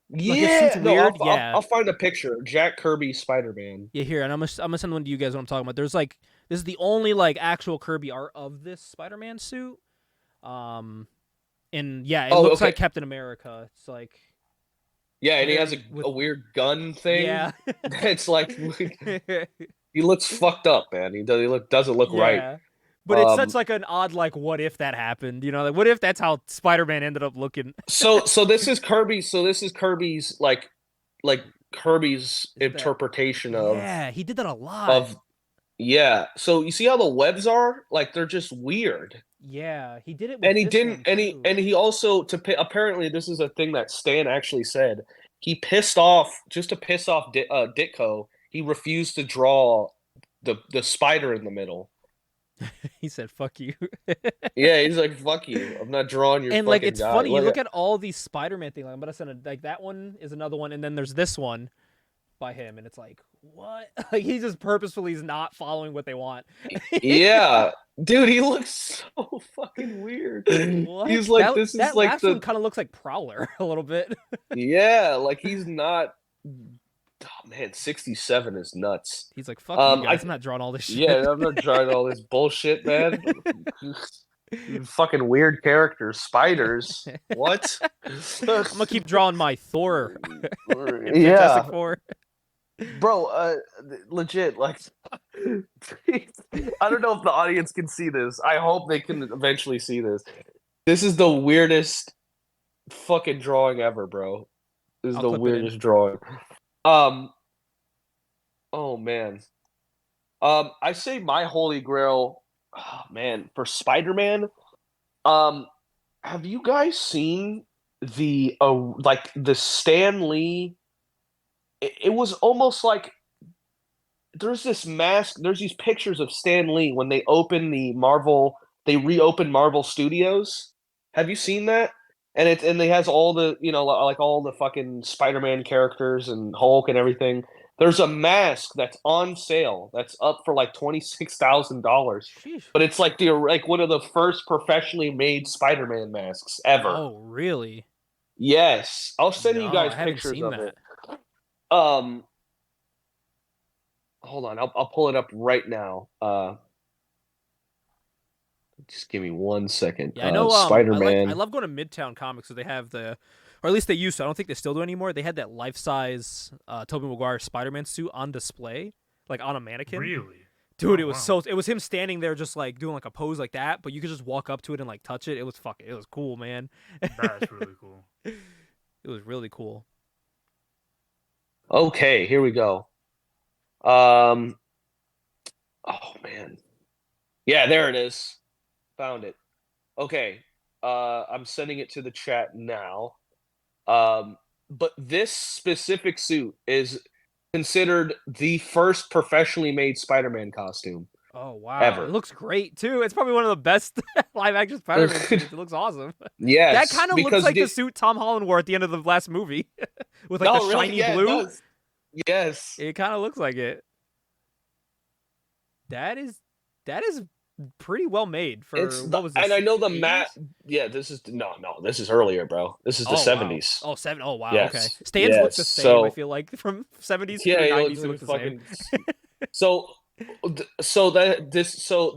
Like his Yeah, suit's no, weird. Yeah. I'll find a picture. Jack Kirby Spider-Man. Yeah, here, and I'm gonna send one to you guys what I'm talking about. There's like this is the only like actual Kirby art of this Spider-Man suit. And yeah, it looks like Captain America. It's like yeah, and he has a weird gun thing. Yeah. It's like he looks fucked up, man. Doesn't look right. But it's such like an odd like what if that happened, you know? Like what if that's how Spider-Man ended up looking? so this is Kirby's like Kirby's interpretation of. Yeah, he did that a lot. Yeah. So you see how the webs are? Like they're just weird. Yeah, he did it with And he this didn't one, and he also apparently this is a thing that Stan actually said. He pissed off just to piss off Ditko. He refused to draw the spider in the middle. He said, "Fuck you." Yeah, he's like, "Fuck you! I'm not drawing your." And like, it's guy. funny. You look at all these Spider-Man things. Like, I'm gonna send like that one is another one, and then there's this one by him, and it's like, what? Like he just purposefully is not following what they want. Yeah, dude, he looks so fucking weird. What? He's like, this is that like last one kind of looks like Prowler a little bit. Yeah, like he's not. Oh man, 67 is nuts. He's like, fuck you guys, I'm not drawing all this shit. Yeah, I'm not drawing all this bullshit, man. Fucking weird characters, spiders. What? I'm gonna keep drawing my Thor. Yeah, Four. Bro, legit. Like, I don't know if the audience can see this. I hope they can eventually see this. This is the weirdest fucking drawing ever, bro. This is the weirdest drawing. Oh man. I say my holy grail, oh, man, for Spider-Man. Have you guys seen the Stan Lee? It was almost like there's this mask. There's these pictures of Stan Lee when they reopened Marvel Studios. Have you seen that? And they has all the like all the fucking Spider-Man characters and Hulk and everything. There's a mask that's on sale that's up for like $26,000, but it's like one of the first professionally made Spider-Man masks ever. Oh, really? Yes, I'll send you guys pictures of it. Hold on, I'll pull it up right now. Just give me 1 second. Yeah, I know. Spider-Man. I love going to Midtown Comics, so they have or at least they used to. I don't think they still do anymore. They had that life-size Tobey Maguire Spider-Man suit on display, like on a mannequin. Really? Dude, it was him standing there just like doing like a pose like that, but you could just walk up to it and like touch it. It was cool, man. That's really cool. It was really cool. Okay, here we go. Oh man. Yeah, there it is. Found it. Okay. I'm sending it to the chat now. But this specific suit is considered the first professionally made Spider-Man costume. Oh wow! Ever. It looks great too. It's probably one of the best live-action Spider-Man suits. It looks awesome. Yes, that kind of looks like the suit Tom Holland wore at the end of the last movie, with like the shiny blue. It yes, it kind of looks like it. That is pretty well made for what was this? And I know the mat. Yeah, this is this is earlier, bro. This is the 70s. Wow. Oh, wow. Yes. Okay. Stands look the same. I feel like from 70s to 90s look the same. So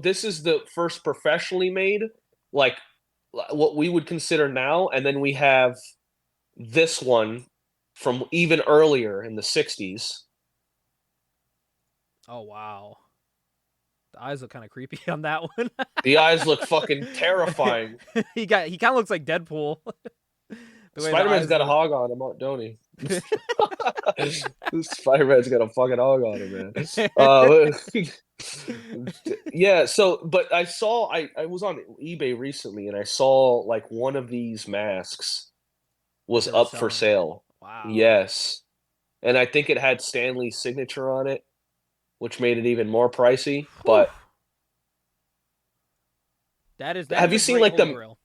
this is the first professionally made, like what we would consider now, and then we have this one from even earlier in the 60s. Oh wow. The eyes look kind of creepy on that one. The eyes look fucking terrifying. He kind of looks like Deadpool. The way the Spider-Man's eyes got a look. hog on him, don't he? Spider-Man's got a fucking hog on him, man. Yeah, so but I was on eBay recently and I saw like one of these masks was They were up for selling. sale. Wow. Yes. And I think it had Stanley's signature on it, which made it even more pricey. But that is have you a seen great like Holy the Grail.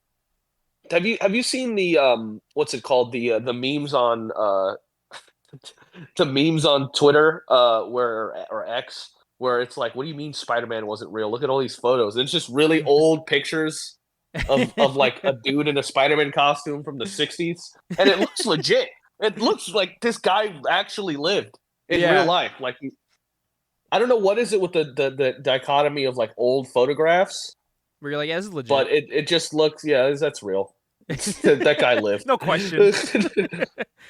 have you seen the what's it called, the memes on the memes on Twitter or X where it's like, what do you mean Spider-Man wasn't real? Look at all these photos. And it's just really old pictures of like a dude in a Spider-Man costume from the 60s, and it looks legit. It looks like this guy actually lived in real life. Like, I don't know what is it with the dichotomy of like old photographs. Where you're like, yeah, this is legit. But it just looks, yeah, that's real. That guy lived. No question.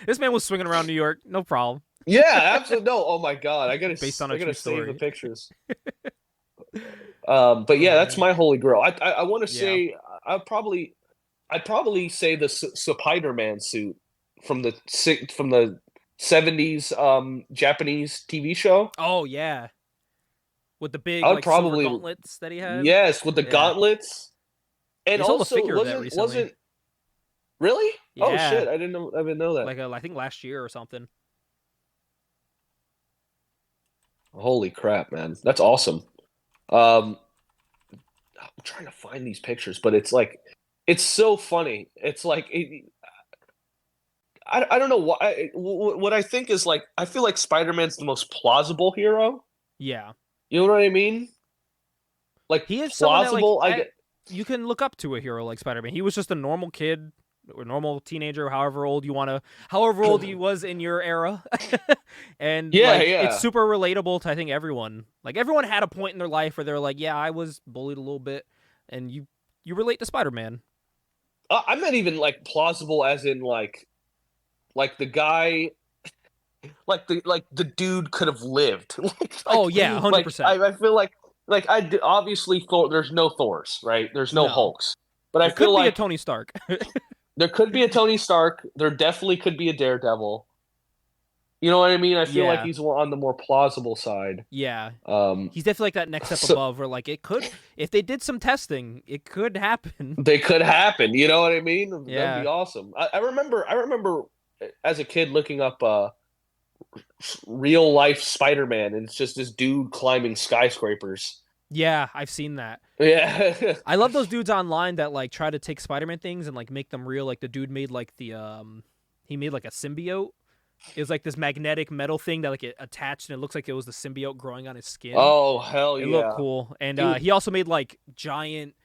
This man was swinging around New York. No problem. Yeah, absolutely. No, oh my god, I gotta Based on I a gotta true save story. the pictures. But yeah, that's my holy grail. I want to say I'd probably say the Spider-Man suit from the 70s Japanese TV show. Oh yeah, with the big I would like probably silver gauntlets that he had. Yes, with the gauntlets. And They sold a also figure of that recently. wasn't really? Oh Yeah. shit, I didn't know that. Like I think last year or something. Holy crap, man. That's awesome. I'm trying to find these pictures, but it's like, it's so funny. It's like, I don't know why. What I think is like, I feel like Spider-Man's the most plausible hero. Yeah. You know what I mean? Like, He is plausible. someone that, like, you can look up to a hero like Spider-Man. He was just a normal kid or normal teenager, however old he was in your era. And it's super relatable to I think everyone. Like everyone had a point in their life where they're like, yeah, I was bullied a little bit, and you relate to Spider-Man. I meant even like plausible as in like the guy, like the dude could have lived. Oh yeah, 100%. I feel like obviously Thor. There's no Thors, right? There's no Hulks, but I feel like a Tony Stark. there could be a Tony Stark. There definitely could be a Daredevil. You know what I mean? I feel like he's on the more plausible side. Yeah. He's definitely like that next step above where like it could, if they did some testing, it could happen. They could happen. You know what I mean? Yeah. That'd be awesome. I remember as a kid looking up real life Spider-Man, and it's just this dude climbing skyscrapers. Yeah, I've seen that. Yeah. I love those dudes online that like try to take Spider-Man things and like make them real. Like the dude made like he made like a symbiote. It was like this magnetic metal thing that like it attached, and it looks like it was the symbiote growing on his skin. Oh hell yeah! It looked cool, and he also made like giant,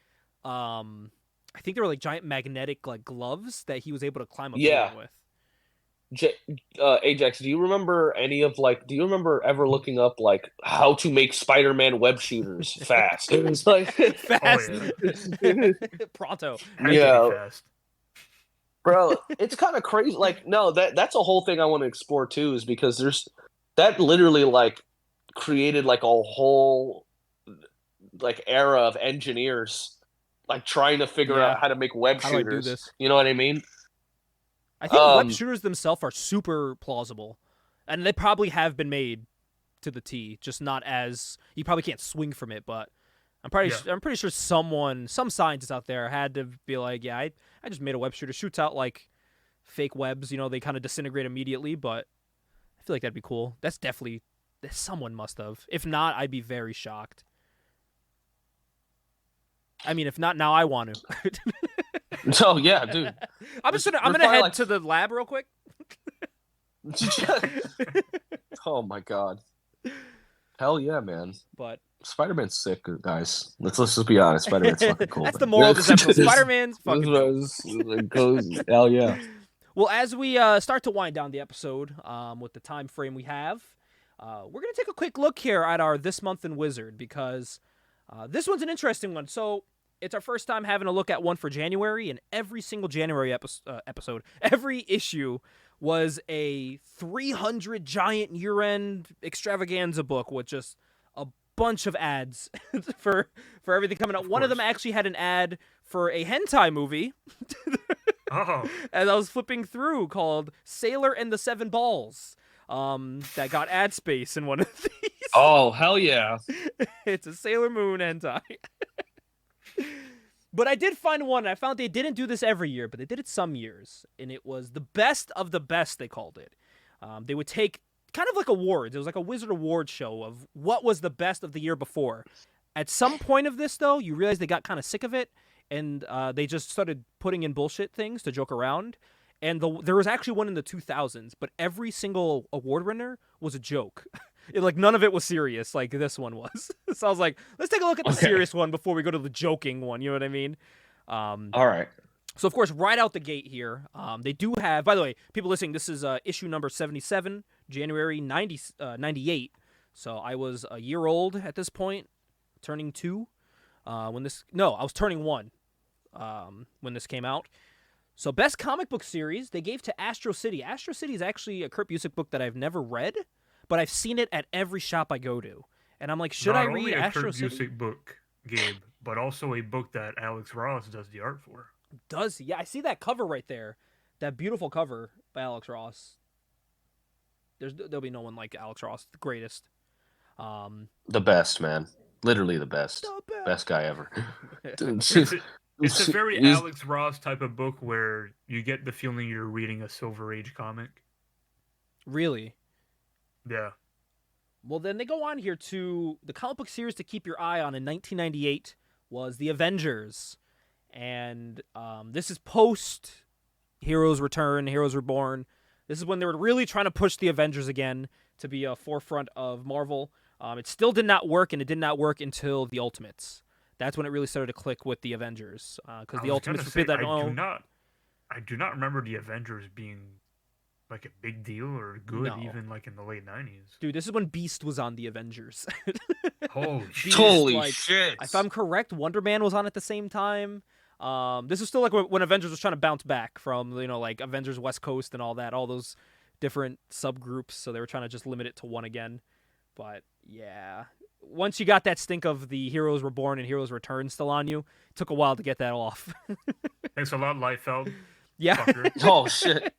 I think they were like giant magnetic like gloves that he was able to climb a building with. Ajax, do you remember ever looking up like how to make Spider-Man web shooters fast? It was like fast, pronto. Fast. Bro, it's kind of crazy. Like, no, that's a whole thing I want to explore too, is because there's that literally like created like a whole like era of engineers like trying to figure out how to make web shooters. Do this? You know what I mean? I think web shooters themselves are super plausible, and they probably have been made to the T, just not as you probably can't swing from it. But I'm pretty sure some scientist out there had to be like, yeah, I just made a web shooter, shoots out like fake webs. You know, they kind of disintegrate immediately, but I feel like that'd be cool. That's definitely someone must have. If not, I'd be very shocked. I mean, if not now, I want to. Oh yeah, dude. I'm gonna head to the lab real quick. Oh my god. Hell yeah, man. But Spider-Man's sick, guys. Let's just be honest. Spider-Man's fucking cool. That's the moral of this episode. Spider-Man's fucking cool. Hell yeah. Well, as we start to wind down the episode, with the time frame we have, we're gonna take a quick look here at our This Month in Wizard, because this one's an interesting one. So it's our first time having a look at one for January, and every single January episode, every issue was a 300 giant year-end extravaganza book with just bunch of ads for everything coming out. One of them actually had an ad for a hentai movie. Oh. As I was flipping through, called Sailor and the Seven Balls. That got ad space in one of these. Oh, hell yeah. It's a Sailor Moon hentai. But I did find one. I found they didn't do this every year, but they did it some years. And it was the best of the best, they called it. They would take kind of like awards. It was like a Wizard Award show of what was the best of the year before. At some point of this, though, you realize they got kind of sick of it. And they just started putting in bullshit things to joke around. And there was actually one in the 2000s, but every single award winner was a joke. None of it was serious, like this one was. So I was like, let's take a look at the serious one before we go to the joking one. You know what I mean? All right. So, of course, right out the gate here, they do have... By the way, people listening, this is issue number 77, January 98. So I was a year old at this point, turning 2 when this... No, I was turning 1 when this came out. So best comic book series, they gave to Astro City. Astro City is actually a Kurt Busiek book that I've never read, but I've seen it at every shop I go to. And I'm like, should I read Astro City? Not only a Kurt Busiek book, Gabe, but also a book that Alex Ross does the art for. Does he? Yeah, I see that cover right there. That beautiful cover by Alex Ross. There'll be no one like Alex Ross, the greatest. The best, man. Literally the best. Best guy ever. It's a very Alex Ross type of book where you get the feeling you're reading a Silver Age comic. Really? Yeah. Well, then they go on here to the comic book series to keep your eye on in 1998 was The Avengers. And this is post Heroes Return, Heroes Reborn. This is when they were really trying to push the Avengers again to be a forefront of Marvel. It still did not work, and it did not work until the Ultimates. That's when it really started to click with the Avengers. Because the Ultimates was that I do not remember the Avengers being like a big deal or good, even like in the late 90s. Dude, this is when Beast was on the Avengers. Holy shit. Holy shit. If I'm correct, Wonder Man was on at the same time. This is still like when Avengers was trying to bounce back from, like Avengers West Coast and all that, all those different subgroups. So they were trying to just limit it to one again. But yeah, once you got that stink of the Heroes Reborn and Heroes Return still on you, it took a while to get that off. Thanks a lot, Liefeld. Yeah. Oh, shit.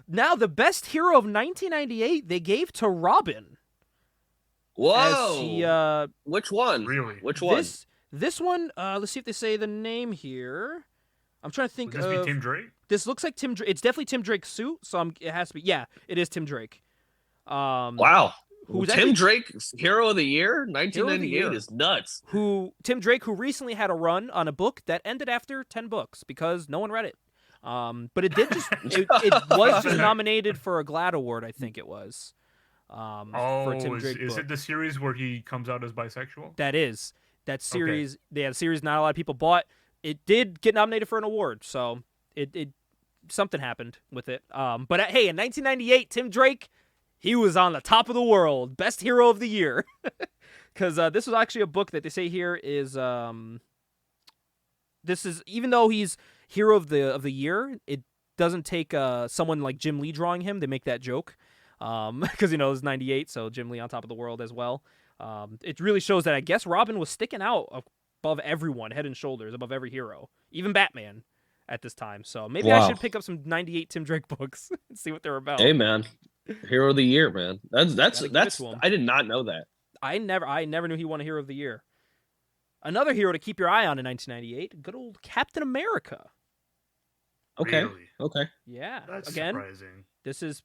Now, the best hero of 1998, they gave to Robin. Whoa. Which one? Really? Which one? This one, let's see if they say the name here. I'm trying to think Would this be Tim Drake? This looks like Tim Drake. It's definitely Tim Drake's suit, so it has to be. Yeah, it is Tim Drake. Wow. Tim Drake, Hero of the Year? 1998 is nuts. Tim Drake, who recently had a run on a book that ended after 10 books because no one read it. But it did just it was just nominated for a GLAAD award, I think it was. For a Tim Drake is book. it the series where he comes out as bisexual? That is. That series, They had a series not a lot of people bought. It did get nominated for an award, so it something happened with it. But hey, in 1998, Tim Drake, he was on the top of the world, best hero of the year, because this was actually a book that they say here is this is, even though he's hero of the year, it doesn't take someone like Jim Lee drawing him. They make that joke because it was 98, so Jim Lee on top of the world as well. It really shows that I guess Robin was sticking out above everyone, head and shoulders above every hero, even Batman at this time. So maybe I should pick up some 98 Tim Drake books and see what they're about. Hey man, Hero of the Year, man. That's I did not know that. I never knew he won a Hero of the Year. Another hero to keep your eye on in 1998, good old Captain America. Okay. Really? Okay. Yeah. That's again, surprising. This is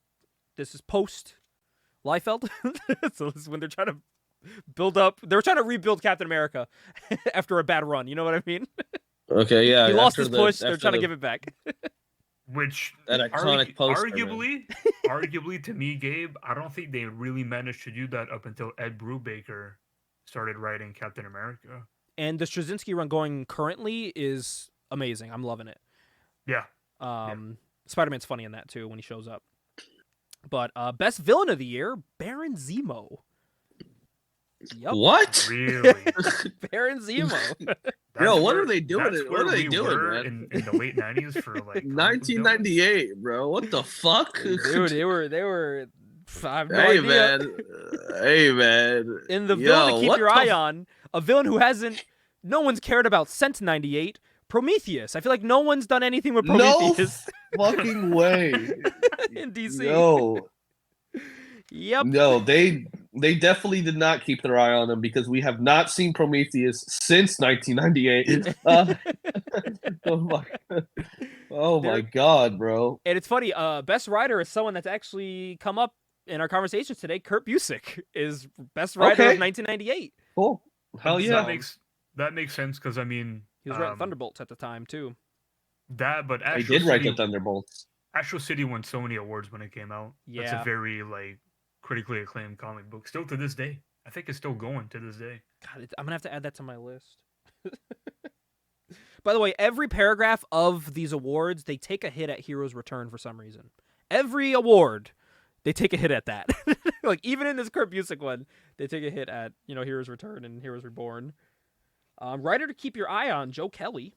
post Liefeld. So this is when they're trying to build up. They're trying to rebuild Captain America after a bad run. You know what I mean? Okay, yeah. He lost his push. They're trying to give it back. Which that iconic poster, arguably to me, Gabe, I don't think they really managed to do that up until Ed Brubaker started writing Captain America. And the Straczynski run going currently is amazing. I'm loving it. Yeah. Spider-Man's funny in that too when he shows up. But best villain of the year, Baron Zemo. Yep. What? Really? Baron Zemo. Yo, what are they doing? What are they doing, man? In the late 90s for like 1998, bro. What the fuck? Dude, they were I have no Hey idea. man, hey man. In the Yo, villain to keep what your the eye on, a villain who no one's cared about since '98, Prometheus. I feel like no one's done anything with No Prometheus fucking way. in DC. No, Yep. no, they definitely did not keep their eye on him because we have not seen Prometheus since 1998. Oh my, oh my God, bro. And it's funny. Best writer is someone that's actually come up in our conversations today. Kurt Busiek is best writer Okay. of 1998. Cool. Hell yeah. That makes sense because I mean He was writing Thunderbolts at the time too. that, but He Astro did write City, the Thunderbolts. Astro City won so many awards when it came out. That's Yeah. a very like critically acclaimed comic book. Still to this day, I think it's still going to this day. God, I'm gonna have to add that to my list. By the way, every paragraph of these awards, they take a hit at Hero's Return for some reason. Every award, they take a hit at that. Like even in this Kurt Busiek one, they take a hit at Hero's Return and Heroes Reborn. Writer to keep your eye on, Joe Kelly,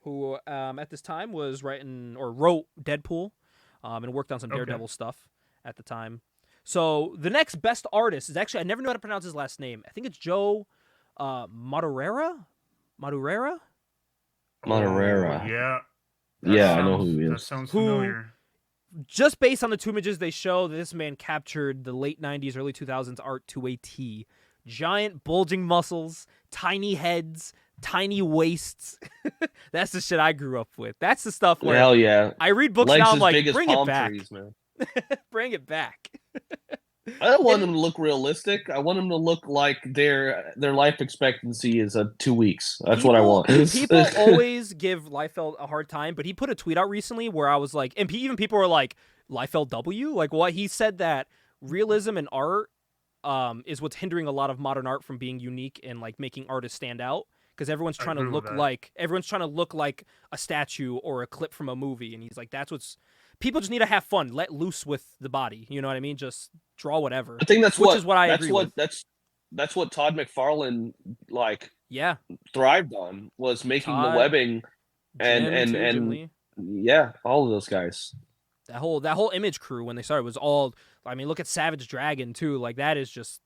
who at this time was wrote Deadpool, and worked on some Daredevil stuff at the time. So the next best artist is actually, I never know how to pronounce his last name. I think it's Joe Madureira. Montero. Yeah. Yeah, I know who he That is. sounds familiar. Just based on the two images they show, this man captured the late 90s, early 2000s art to a T. Giant bulging muscles, tiny heads, tiny waists. That's the shit I grew up with. That's the stuff where Hell yeah. I read books Legs now, I'm as like, big as bring it palm back. trees, man. Bring it back. I don't want them to look realistic. I want them to look like their life expectancy is 2 weeks. That's what I want. People always give Liefeld a hard time, but he put a tweet out recently where I was like, and even people were like, Liefeld W? Like what? He said that realism in art is what's hindering a lot of modern art from being unique and like making artists stand out. Because everyone's trying to look like a statue or a clip from a movie, and he's like, people just need to have fun, let loose with the body. You know what I mean? Just draw whatever. I think that's what I agree with. That's what Todd McFarlane Yeah, thrived on, was making the webbing Jim Lee. Yeah, all of those guys. That whole Image crew when they started was all. I mean, look at Savage Dragon too. Like that is just.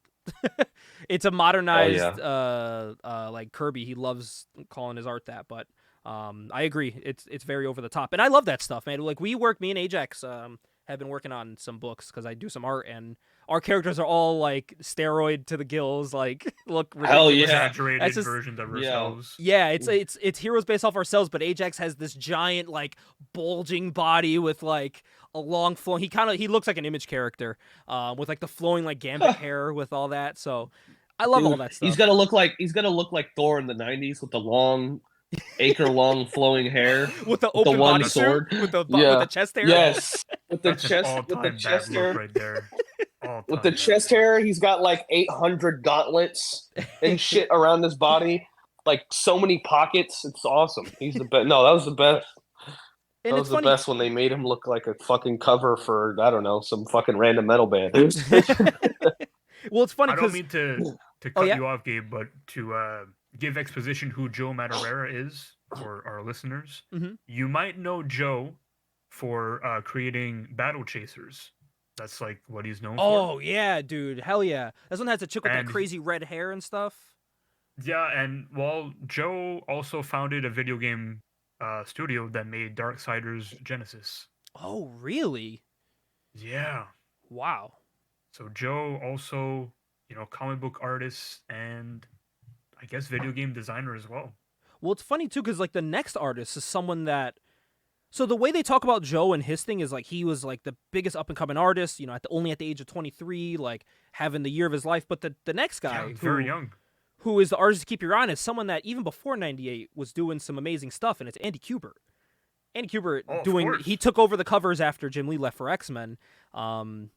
It's a modernized like Kirby. He loves calling his art that, but I agree. It's very over the top, and I love that stuff, man. Like me and Ajax have been working on some books because I do some art, and our characters are all like steroid to the gills, like look ridiculous. Hell yeah. Exaggerated versions of ourselves. Yeah, it's heroes based off ourselves, but Ajax has this giant like bulging body with like a long flowing. He looks like an Image character, with like the flowing like Gambit hair with all that. So I love all that stuff. He's gonna look like Thor in the '90s with the long, acre-long flowing hair, with the open one body sword, with the chest hair. Yes, with the That's chest hair right there. With the chest hair, he's got like 800 gauntlets and shit around his body, like so many pockets. It's awesome. He's the best. No, that was the best. And that was the best when they made him look like a fucking cover for, I don't know, some fucking random metal band. Well, it's funny I because don't mean to cut you off, Gabe, but to give exposition who Joe Madureira is for our listeners. Mm-hmm. You might know Joe for creating Battle Chasers. That's like what he's known for. Oh yeah, dude, hell yeah! This one has a chick with that crazy red hair and stuff. Yeah, and Joe also founded a video game studio that made Darksiders Genesis. Oh really? Yeah. Wow. So Joe also, comic book artist and I guess video game designer as well. Well, it's funny too because like the next artist is someone that. So the way they talk about Joe and his thing is like he was like the biggest up and coming artist, only at the age of 23, like having the year of his life. But the next guy, very young, who is the artist to keep your eye on, is someone that even before '98 was doing some amazing stuff, and it's Andy Kubert. Andy Kubert he took over the covers after Jim Lee left for X-Men, and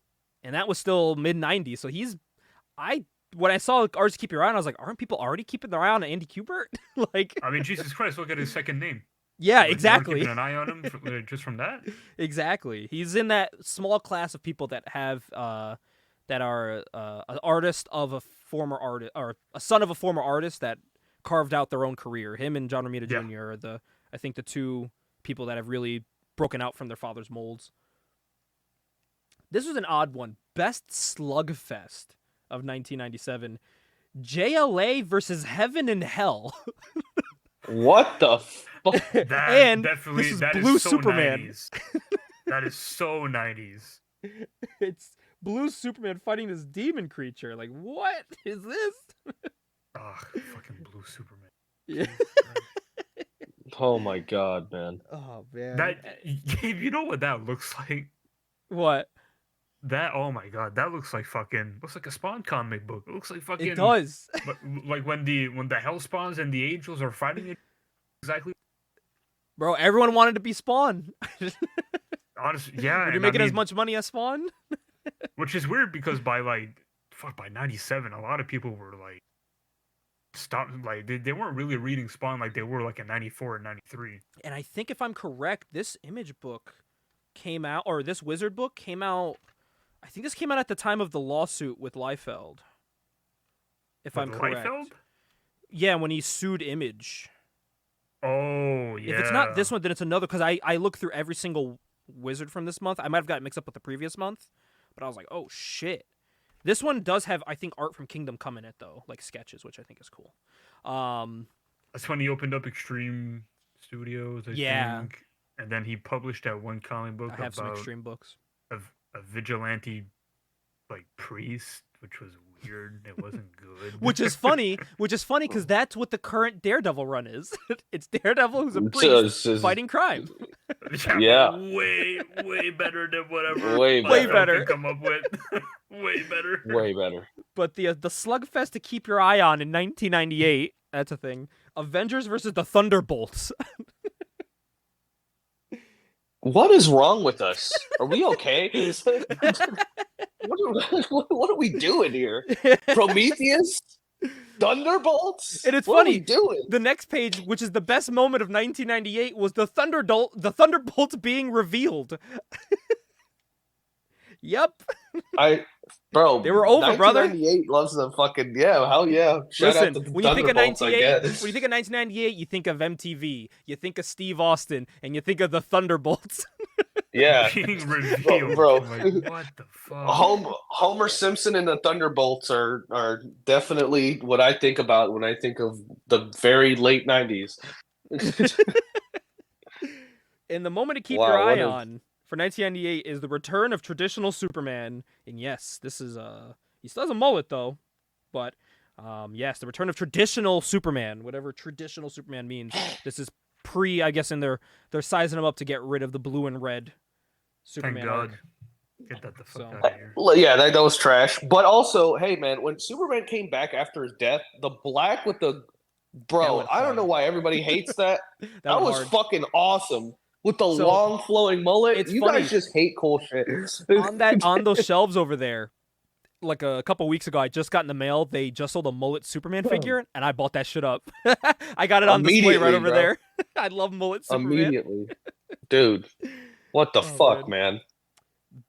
that was still mid '90s. So when I saw artists to keep your eye on, I was like, aren't people already keeping their eye on Andy Kubert? Like, I mean, Jesus Christ, look at his second name. Yeah, exactly. Keeping an eye on him just from that. Exactly. He's in that small class of people that have that are an artist of a former artist or a son of a former artist that carved out their own career. Him and John Romita Jr. are I think the two people that have really broken out from their father's molds. This was an odd one. Best slugfest of 1997. JLA versus Heaven and Hell. What the fuck? And definitely, this is that Blue is so Superman. 90s. That is so 90s. It's Blue Superman fighting this demon creature. Like, what is this? Ugh, fucking Blue Superman. Yeah. Oh my god, man. Oh man. That you know what that looks like? What? That oh my god, that looks like a Spawn comic book. It looks like fucking. It does. But like when the Hell Spawns and the Angels are fighting it, exactly. Bro, everyone wanted to be Spawn. Honestly, yeah. You're making as much money as Spawn? Which is weird because by 97, a lot of people were like stopped, like they weren't really reading Spawn like they were like in 94 and 93. And I think if I'm correct, this image book came out, or this wizard book came out, I think this came out at the time of the lawsuit with Liefeld. If I'm correct. Liefeld? Yeah, when he sued Image. Oh, yeah. If it's not this one, then it's another, because I looked through every single wizard from this month. I might have gotten mixed up with the previous month, but I was like, oh, shit. This one does have, I think, art from Kingdom Come in it, though, like sketches, which I think is cool. That's when he opened up Extreme Studios, I think. And then he published that one comic book I have some about Extreme books. a vigilante, like, priest, which was weird. It wasn't good. Which is funny because that's what the current Daredevil run is. It's Daredevil who's a priest fighting crime. Yeah. Way better than whatever. Way better. Come up with. Way better. Way better. But the Slugfest to keep your eye on in 1998, that's a thing. Avengers versus the Thunderbolts. What is wrong with us? Are we okay? What are we doing here? Prometheus? Thunderbolts? And it's what funny. Are we doing? The next page, which is the best moment of 1998, was the Thunderbolts being revealed. Yep. Bro, they were over, brother. 1998 loves the fucking hell yeah. Shout Listen, out to when you think of Thunderbolts, I guess. when you think of 1998, you think of MTV, you think of Steve Austin, and you think of the Thunderbolts. Yeah, being revealed, bro. Like, what the fuck? Homer Simpson and the Thunderbolts are definitely what I think about when I think of the very late 90s. And the moment to keep your eye on for 1998 is the return of traditional Superman. And yes, this is he still has a mullet though, but yes, the return of traditional Superman, whatever traditional Superman means. This is I guess in they're sizing him up to get rid of the blue and red Superman. Thank God. Arc. Get that the fuck out of here. Yeah, that was trash. But also, hey man, when Superman came back after his death, the black with the I don't know why everybody hates that. that was fucking awesome. With the long flowing mullet. You funny. Guys just hate cool shit. on those shelves over there, like a couple weeks ago, I just got in the mail. They just sold a mullet Superman figure, and I bought that shit up. I got it on display right over there. I love mullet Superman. Immediately. Dude, what the fuck, man?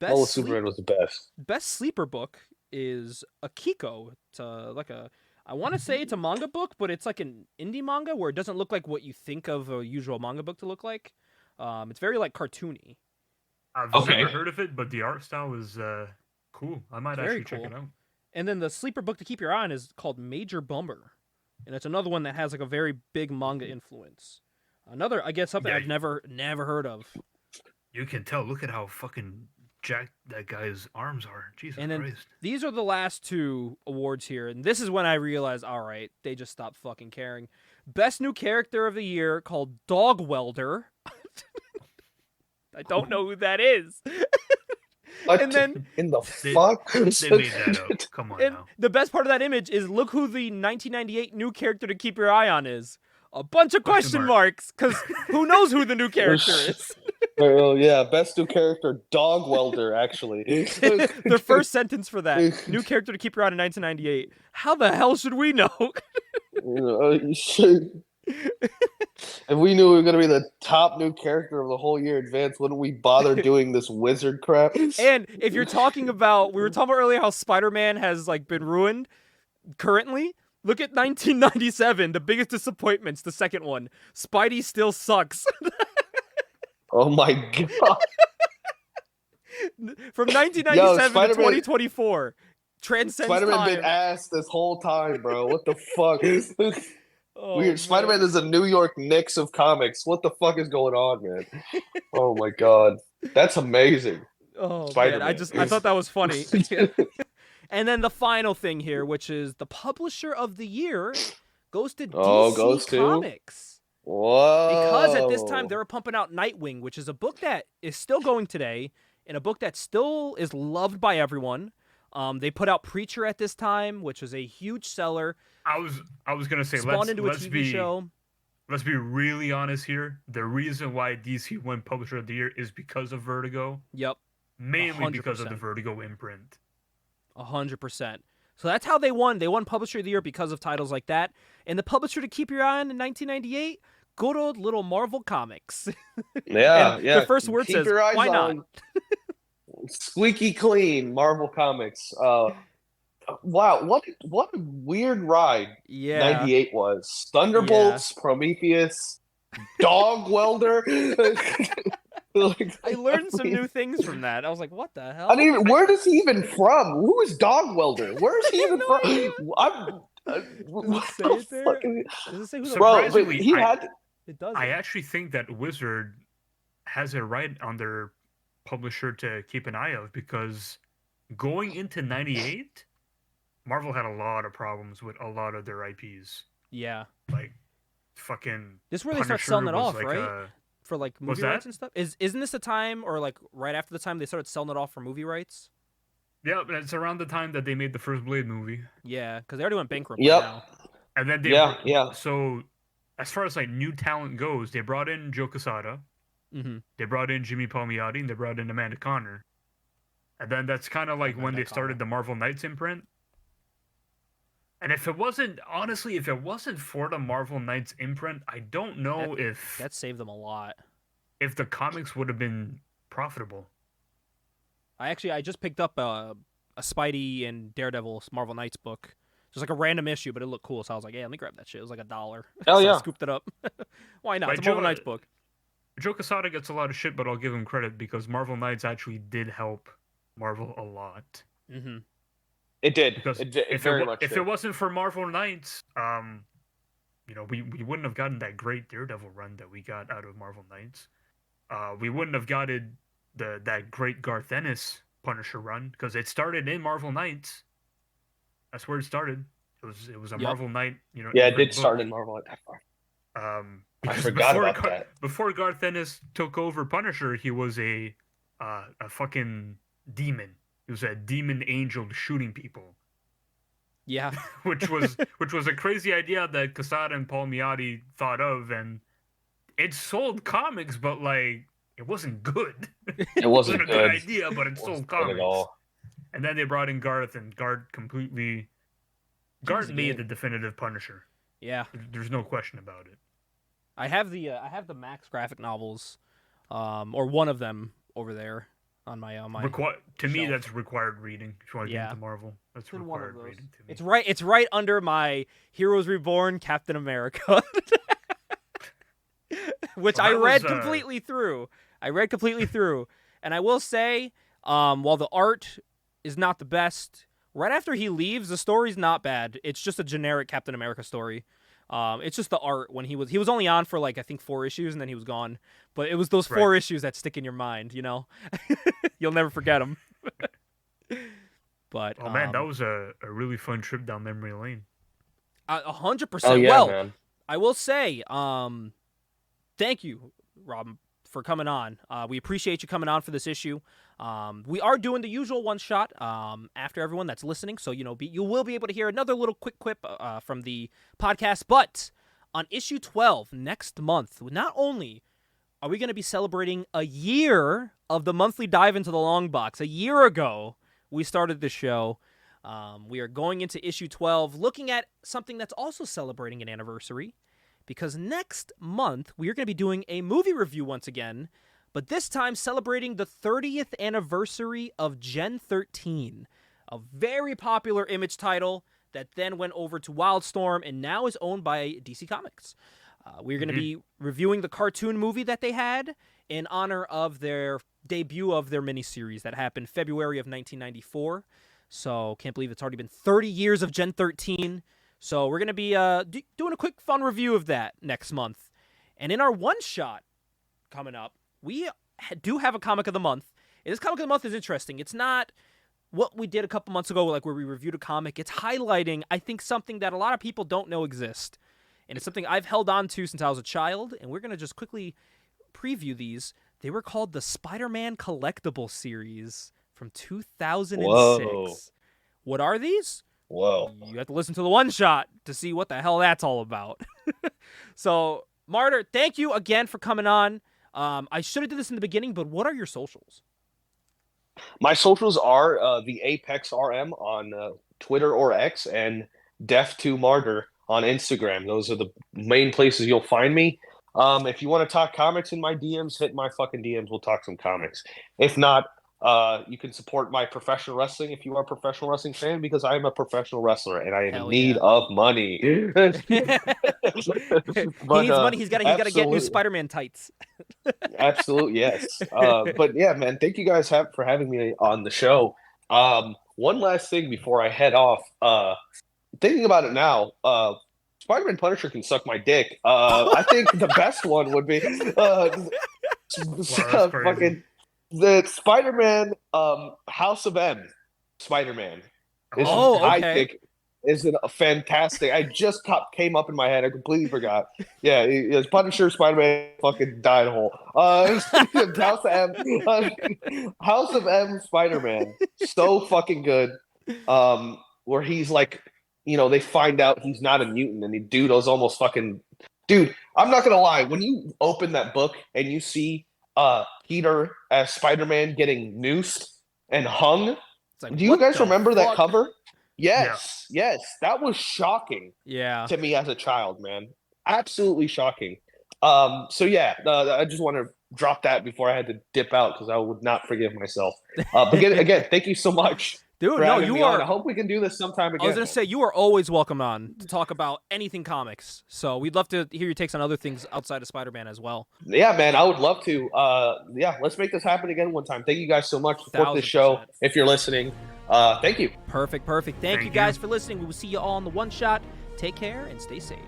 Mullet Superman was the best. Best sleeper book is Akiko. It's I want to say it's a manga book, but it's like an indie manga where it doesn't look like what you think of a usual manga book to look like. It's very like cartoony. I've never heard of it, but the art style is cool. I might actually check it out. And then the sleeper book to keep your eye on is called Major Bummer, and it's another one that has like a very big manga influence. Another, I guess, something I've never heard of. You can tell. Look at how fucking jacked that guy's arms are. Jesus Christ. These are the last two awards here, and this is when I realized, all right, they just stopped fucking caring. Best new character of the year called Dog Welder. I don't know who that is. And then in the fuck? They made that up. Come on now. The best part of that image is look who the 1998 new character to keep your eye on is. A bunch of question marks, because who knows who the new character is? Oh yeah, best new character, Dog Welder, actually. The first sentence for that, new character to keep your eye on in 1998. How the hell should we know? If we knew we were going to be the top new character of the whole year in advance, wouldn't we bother doing this wizard crap? And if you're talking about, we were talking about earlier how Spider-Man has like been ruined currently. Look at 1997, the biggest disappointments, the second one. Spidey still sucks. Oh my god. From 1997 Yo, to Spider-Man- 2024. Transcends Spider-Man time. been ass this whole time, bro. What the fuck? Oh, Weird. man. Spider-Man is the New York Knicks of comics. What the fuck is going on, man? Oh my god, that's amazing. Oh, Spider-Man. man. I thought that was funny. And then the final thing here, which is the publisher of the year, goes to DC goes to? Comics. Whoa. Because at this time, they were pumping out Nightwing, which is a book that is still going today, and a book that still is loved by everyone. They put out Preacher at this time, which was a huge seller. I was gonna say Spawned into a TV show. Let's be really honest here. The reason why DC won Publisher of the Year is because of Vertigo. Yep. Mainly 100%. because of the Vertigo imprint. 100%. So that's how they won. They won Publisher of the Year because of titles like that. And the publisher to keep your eye on in 1998, good old little Marvel Comics. Yeah, And yeah. the first word Keep says, your eyes why not? on squeaky clean Marvel Comics. Wow, what a weird ride Yeah. 98 was. Thunderbolts, Prometheus, Dog Welder. Like, I learned some new things from that. I was like, what the hell? I didn't even, where is he even from? Who is Dog Welder? Where is he even no from? idea. What say the it there? fuck is- Does it say who the Bro, Surprisingly, but he had. It does. I actually think that Wizard has a right on their publisher to keep an eye of, because going into 98, Marvel had a lot of problems with a lot of their IPs. Yeah. Like, fucking This is where they start Punisher selling it was off, like right? For like What's movie rights that? and stuff. Isn't this the time, or like right after the time they started selling it off for movie rights? Yeah, but it's around the time that they made the first Blade movie. Yeah, because they already went bankrupt by Yep. now. And then they Yeah. So, as far as like new talent goes, they brought in Joe Quesada, Mm-hmm. they brought in Jimmy Palmiotti, and they brought in Amanda Conner. And then that's kind of like when Amanda they started the Marvel Knights imprint. And if it wasn't for the Marvel Knights imprint, I don't know if That saved them a lot. if the comics would have been profitable. I just picked up a Spidey and Daredevil Marvel Knights book. Just like a random issue, but it looked cool, so I was like, "Yeah, let me grab that shit." It was like $1. Hell So yeah. I scooped it up. Why not? By It's a Marvel Joe- Knights book. Joe Quesada gets a lot of shit, but I'll give him credit because Marvel Knights actually did help Marvel a lot. Mm-hmm. It did. Because It if very it, much if did. it wasn't for Marvel Knights, we wouldn't have gotten that great Daredevil run that we got out of Marvel Knights. We wouldn't have gotten that great Garth Ennis Punisher run, because it started in Marvel Knights. That's where it started. It was a Yep. Marvel Knight, Yeah, it imprint did book. start in Marvel at that point. I Because forgot about that. Before Garth Ennis took over Punisher, he was a fucking demon. He was a demon angel shooting people, Yeah. which was a crazy idea that Quesada and Palmiotti thought of, and it sold comics, but like it wasn't good. It wasn't a good. good idea, but it sold Wasn't good comics. at all. And then they brought in Garth, and Garth Changed the made game. the definitive Punisher. Yeah. There's no question about it. I have the Max graphic novels, or one of them over there on my To me, shelf. that's required reading. If you want to Yeah. get into Marvel, that's It's in one of required those. reading to me. It's right under my Heroes Reborn Captain America. Which Well, I that read was, completely through. And I will say, while the art is not the best, right after he leaves, the story's not bad. It's just a generic Captain America story. It's just the art when he was only on for like I think 4 issues and then he was gone. But it was those 4 issues that stick in your mind, you know. You'll never forget them. But Oh man, that was a really fun trip down memory lane. 100%. Oh yeah, well, man. I will say, thank you, Rob, for coming on. We appreciate you coming on for this issue. We are doing the usual one shot after everyone that's listening, so you will be able to hear another little quick quip from the podcast. But on issue 12 next month, not only are we going to be celebrating a year of the monthly dive into the long box. A year ago, we started the show. We are going into issue 12, looking at something that's also celebrating an anniversary, because next month we are going to be doing a movie review once again, but this time celebrating the 30th anniversary of Gen 13, a very popular Image title that then went over to Wildstorm and now is owned by DC Comics. We're going to be reviewing the cartoon movie that they had in honor of their debut of their miniseries that happened February of 1994. So can't believe it's already been 30 years of Gen 13. So we're going to be doing a quick fun review of that next month. And in our one-shot coming up, we do have a comic of the month. And this comic of the month is interesting. It's not what we did a couple months ago, like where we reviewed a comic. It's highlighting, I think, something that a lot of people don't know exists. And it's something I've held on to since I was a child. And we're going to just quickly preview these. They were called the Spider-Man Collectible Series from 2006. Whoa. What are these? Whoa. You have to listen to the one-shot to see what the hell that's all about. So, Martyr, thank you again for coming on. I should have did this in the beginning, but what are your socials? My socials are the Apex RM on Twitter or X and Def2Martyr on Instagram. Those are the main places you'll find me. If you want to talk comics in my DMs, hit my fucking DMs. We'll talk some comics. If not, you can support my professional wrestling if you are a professional wrestling fan, because I am a professional wrestler and I am in need of money. He needs money. He's got to get new Spider-Man tights. Absolutely, yes. But yeah, man, thank you guys for having me on the show. One last thing before I head off. Thinking about it now, Spider-Man Punisher can suck my dick. I think the best one would be fucking the Spider-Man House of M Spider-Man. I think is a fantastic. I just came up in my head. I completely forgot. Yeah, it's Punisher, Spider-Man, fucking died hole. House of M Spider-Man, so fucking good. Where he's like, they find out he's not a mutant, and the dude was almost fucking. Dude, I'm not gonna lie. When you open that book and you see Peter as Spider-Man getting noosed and hung, like, do you guys remember that cover? Yes, that was shocking. Yeah, to me as a child, man, absolutely shocking. So yeah, I just want to drop that before I had to dip out because I would not forgive myself. But again, thank you so much. Dude, no, you are. I hope we can do this sometime again. I was going to say, you are always welcome on to talk about anything comics. So we'd love to hear your takes on other things outside of Spider-Man as well. Yeah, man, I would love to. Yeah, let's make this happen again one time. Thank you guys so much. Support this show if you're listening. Thank you. Perfect. Thank you guys for listening. We will see you all on the one shot. Take care and stay safe.